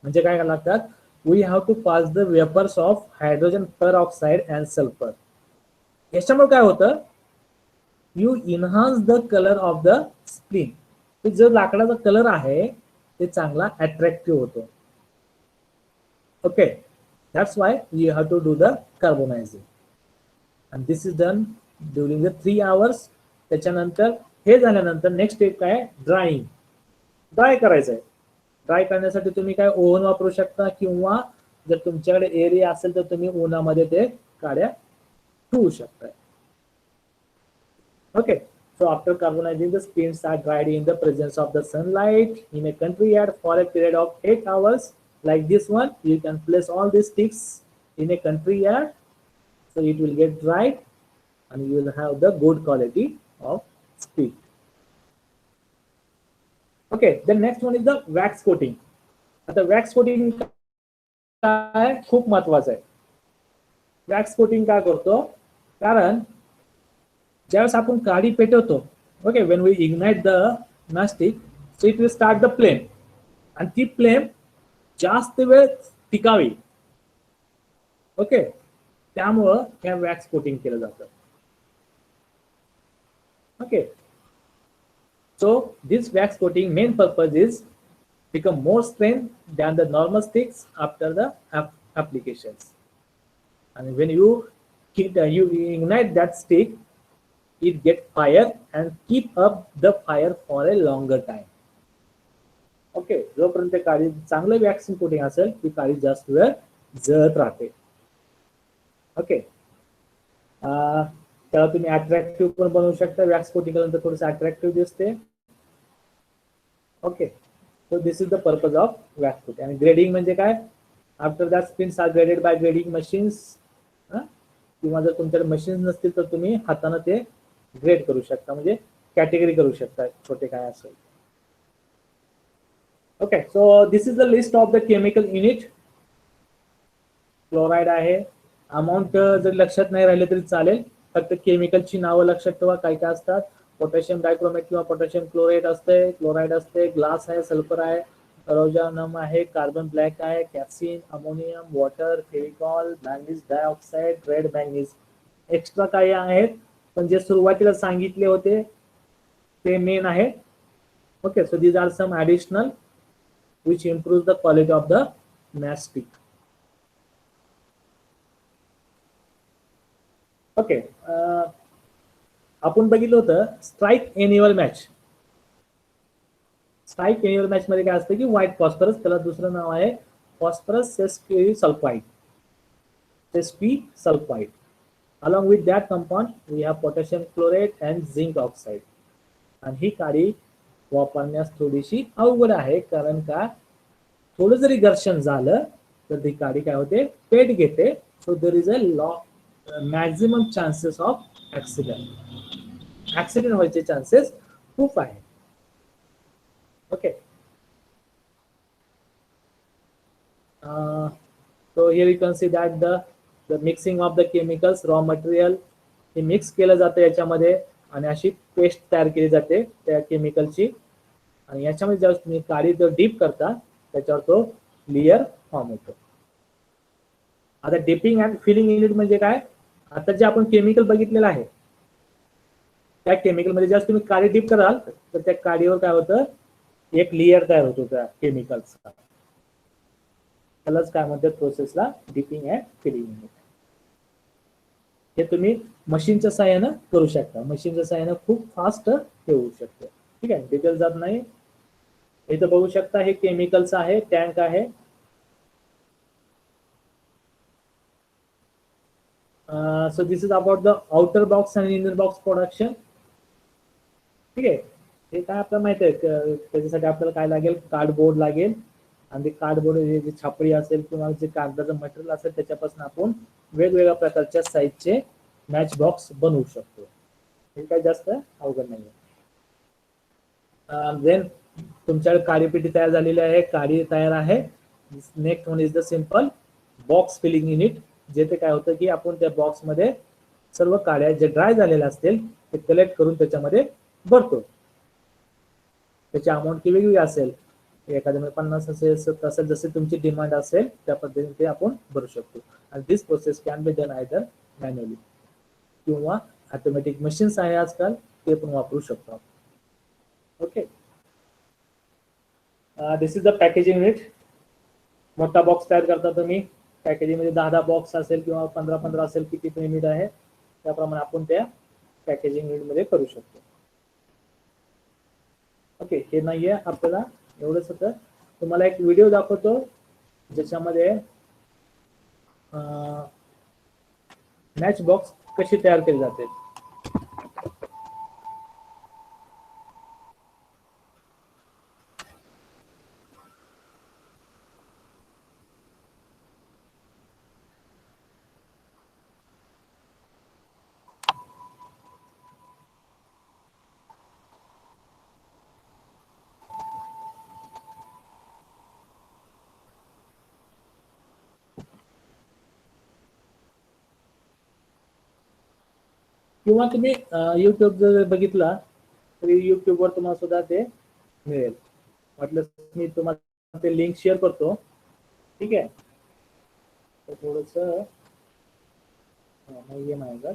म्हणजे काय करायला लागतात, we have to pass the vapours of hydrogen peroxide and sulphur. याच्यामुळे काय होतं, you enhance the colour of the splint. जो लाकडाचा कलर आहे ते चांगला अट्रॅक्टिव्ह होतो. Okay, that's why you have to do the carbonising. And this is done during the 3 hours. त्याच्यानंतर हे झाल्यानंतर नेक्स्ट स्टेप काय, ड्रायिंग. ड्राय करायचं आहे. ड्राय करण्यासाठी तुम्ही काय ओव्हन वापरू शकता किंवा जर तुमच्याकडे एरिया असेल तर तुम्ही उन्हामध्ये ते काड्या ठेवू शकता. Okay, so after carbonizing the spins are dried in the presence of the sunlight in a country yard for a period of 8 hours. Like this one, you can place all these sticks in a country yard, so it will get dried and you will have the good quality of split. Okay, the next one is the wax coating. At the wax coating काय खूप महत्वाचं आहे. Wax coating काय करतो, कारण ज्यावेळेस आपण काडी पेटवतो, okay, when we ignite the mastic, so it will start the flame, आणि ती फ्लेम जास्त वेळ टिकावी, ओके, त्यामुळं त्या वॅक्स कोटिंग केलं जातं. Okay, so this wax coating main purpose is become more strength than the normal sticks after the applications. And when you you ignite that stick, it get fire and keep up the fire for a longer time. Okay, जोपर्यंत काळी चांगलं waxing coating असेल ती काळी जास्त वेळ जळत राहते. ओके, त्याला तुम्ही अट्रॅक्टिव्ह पण बनवू शकता. वॅक्स कोटिंग केल्यानंतर थोडस अट्रॅक्टिव्ह दिसते. Okay, so this is the purpose of wax coating. आणि ग्रेडिंग म्हणजे काय, after that spins are graded by grading machines, किंवा जर तुमच्याकडे मशीन्स नसतील तर तुम्ही हाताने ते ग्रेड करू शकता, म्हणजे कॅटेगरी करू शकता छोटे काय असेल. Okay, so this is the list of the chemical unit. Chloride आहे, अमाऊंट जर लक्षात नाही राहिले तरी चालेल, फक्त केमिकलची नावं लक्षात ठेवा काय काय असतात. पोटॅशियम डायक्रोमेट किंवा पोटॅशियम क्लोराईड असते, क्लोराईड असते, ग्लास आहे, सल्फर आहे, रोजानम आहे, कार्बन ब्लॅक आहे, कॅप्सिन, ammonium, water, Fevicol, manganese dioxide, red manganese. Extra काही आहेत पण जे सुरुवातीला सांगितले होते ते मेन आहे. Okay, so these are some additional which improves the quality of the mastic. Okay, आपण बघितलं होतं strike annual match. Strike annual match मध्ये काय असतं की व्हाईट फॉस्फरस, त्याला दुसरं नाव आहे phosphorus sesqui sulphide. Sesqui sulphide. Along with that compound we have potassium chloride and zinc oxide. आणि ही काडी वापरण्यास थोडीशी अवघड आहे, कारण का थोडं जरी घर्षण झालं तर ती काडी काय होते, पेट घेते. So there is a maximum chances of accident. Accident व्हायचे चान्सेस खूप आहे. Okay, so here you can see that the mixing of the chemicals, raw material हे मिक्स केलं जातं याच्यामध्ये, आणि अशी पेस्ट तयार केली जाते त्या केमिकलची. आणि याच्यामध्ये जेव्हा तुम्ही काडी जर डीप करता त्याच्यावर तो लेयर फॉर्म होतो. आता डिपिंग अँड फिलिंग युनिट म्हणजे काय, आता जे आपण केमिकल बघितलेलं आहे त्या केमिकल मध्ये जेव्हा तुम्ही काडी डीप कराल तर त्या काडीवर काय होतं, एक लेयर तयार होतो त्या केमिकलचा. त्यालाच काय म्हणतात प्रोसेसला डिपिंग अँड फिलिंग युनिट. हे तुम्ही मशीनच्या सहाय्यानं करू शकता. मशीनच्या सहाय्यानं खूप फास्ट हे होऊ शकतं. ठीक आहे, डिटेल जात नाही. इथं बघू शकता हे केमिकलचं आहे, टँक आहे. So this is about the outer box आणि इनर बॉक्स प्रोडक्शन. ठीक आहे, हे काय आपल्याला माहिती आहे, त्याच्यासाठी आपल्याला काय लागेल, कार्डबोर्ड लागेल. आणि ते कार्डबोर्ड जे छापडी असेल किंवा जे कागदाचं मटेरियल असेल त्याच्यापासून आपण वेगवेगळ्या प्रकारच्या साईजचे मॅच बॉक्स बनवू शकतो. हे काय जास्त अवघड नाही. देन तुमच्याकडे काडीपेटी तयार झालेली आहे, काडी तयार आहे. Next one is the simple box filling unit. जेथे काय होतं की आपण त्या बॉक्समध्ये सर्व काड्या जे ड्राय झालेल्या असतील ते कलेक्ट करून त्याच्यामध्ये भरतो. त्याची अमाऊंट ती वेगवेगळी असेल, एखाद्यामध्ये 50 असेल, 70 असेल, जसे तुमची डिमांड असेल त्या पद्धतीने ते आपण भरू शकतो. आणि this process can be done either manually किंवा ऑटोमॅटिक मशीन्स आहे आजकाल, ते पण वापरू शकतो. Okay, this is the packaging unit. मोठा बॉक्स तयार करता तुम्ही, पॅकेजिंग मध्ये 10 बॉक्स असेल किंवा 15 असेल, किती युनिट आहे त्याप्रमाणे आपण त्या पॅकेजिंग युनिट मध्ये करू शकतो. ओके, हे नाहीये आपल्याला, एवढंच होतं. तुम्हाला एक व्हिडिओ दाखवतो ज्याच्यामध्ये मॅच बॉक्स कशी तयार केली जाते. किंवा तुम्ही युट्यूब जर बघितला तरी युट्यूबवर तुम्हाला सुद्धा ते मिळेल. म्हटलं मी तुम्हाला ते लिंक शेअर करतो. ठीक आहे. तर थोडस नाहीये माझ्याकडे.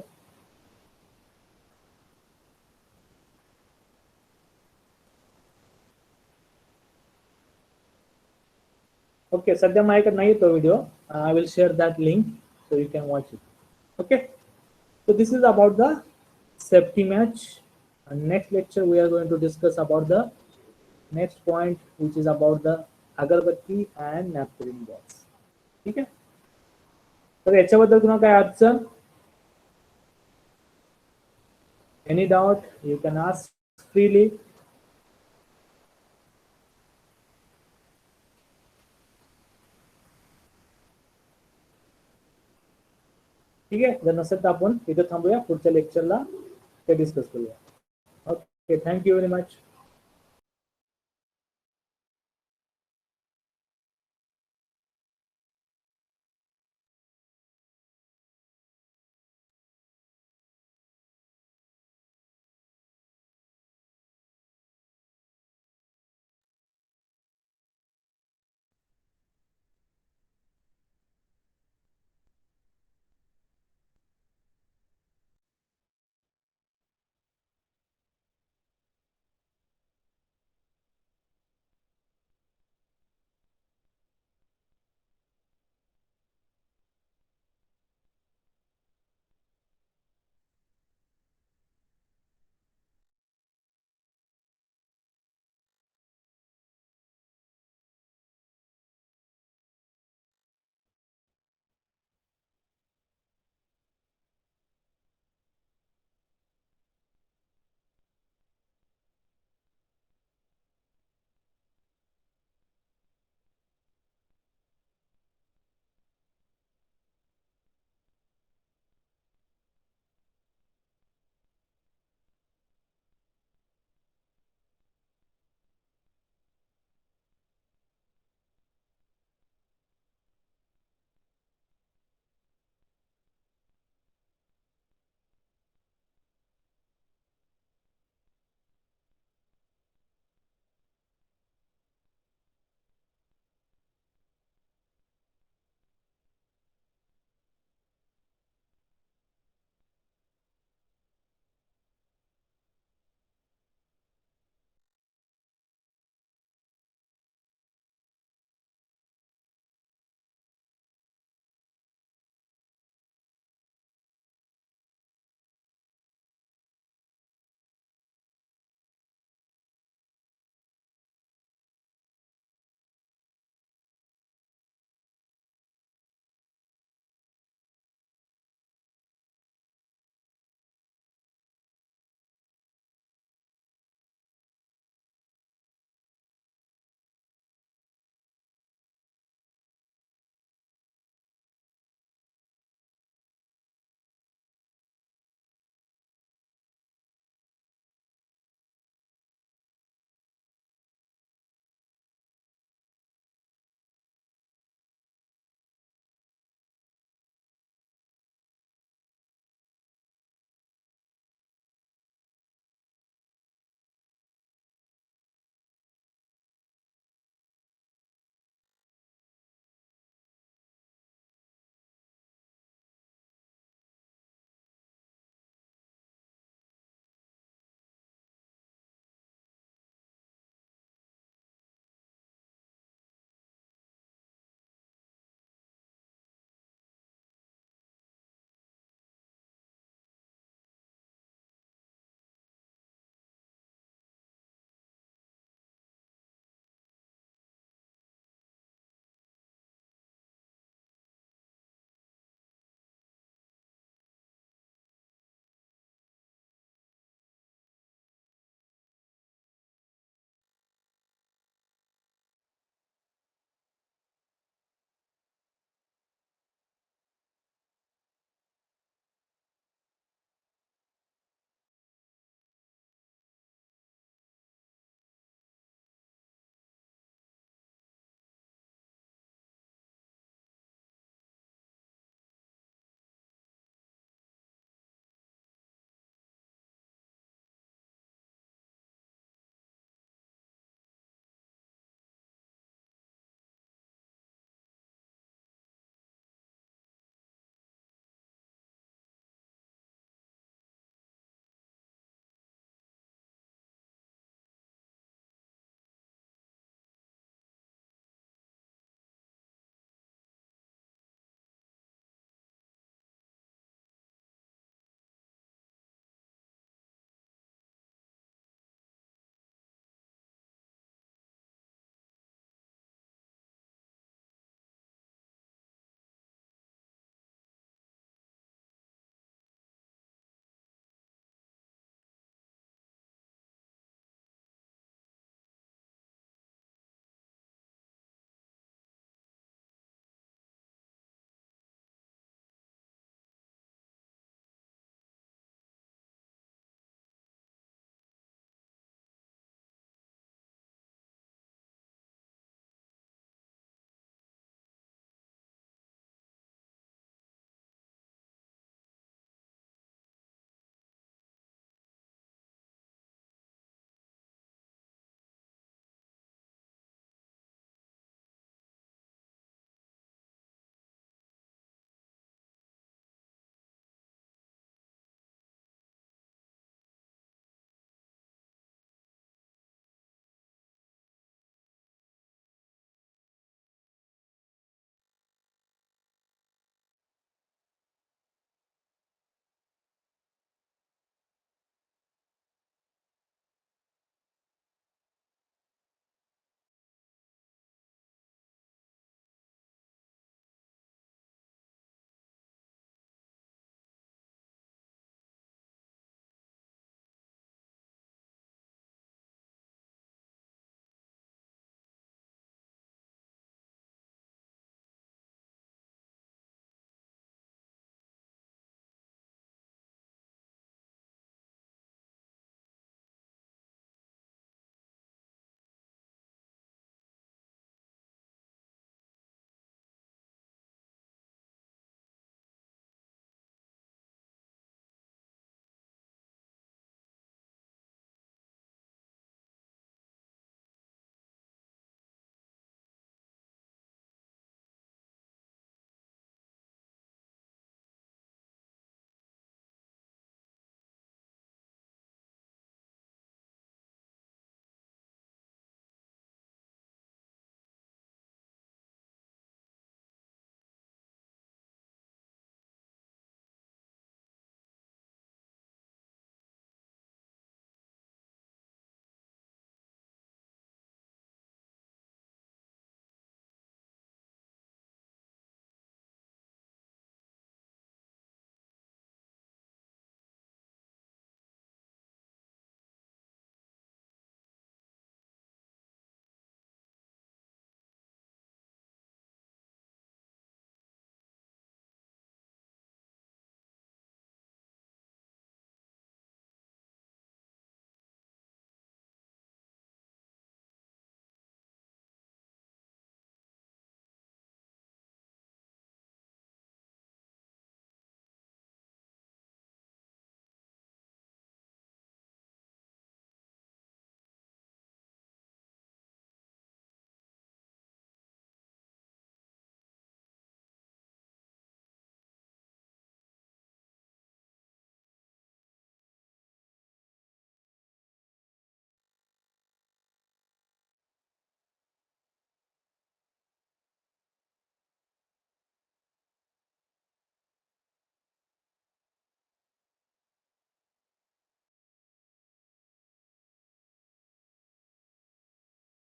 ओके, सध्या माझ्याकडे नाही तो video. I will share that link so you can watch it. Okay, so this is about the safety match, and next lecture we are going to discuss about the next point, which is about the agarbatti and naphthalene gas. ठीक आहे. तर याच्याबद्दल तुम्हाला काय अडचण, any doubt you can ask freely. ठीक आहे. जर नसेल तर आपण इथे थांबूया, पुढच्या लेक्चरला ते डिस्कस करूया. Okay, thank you very much.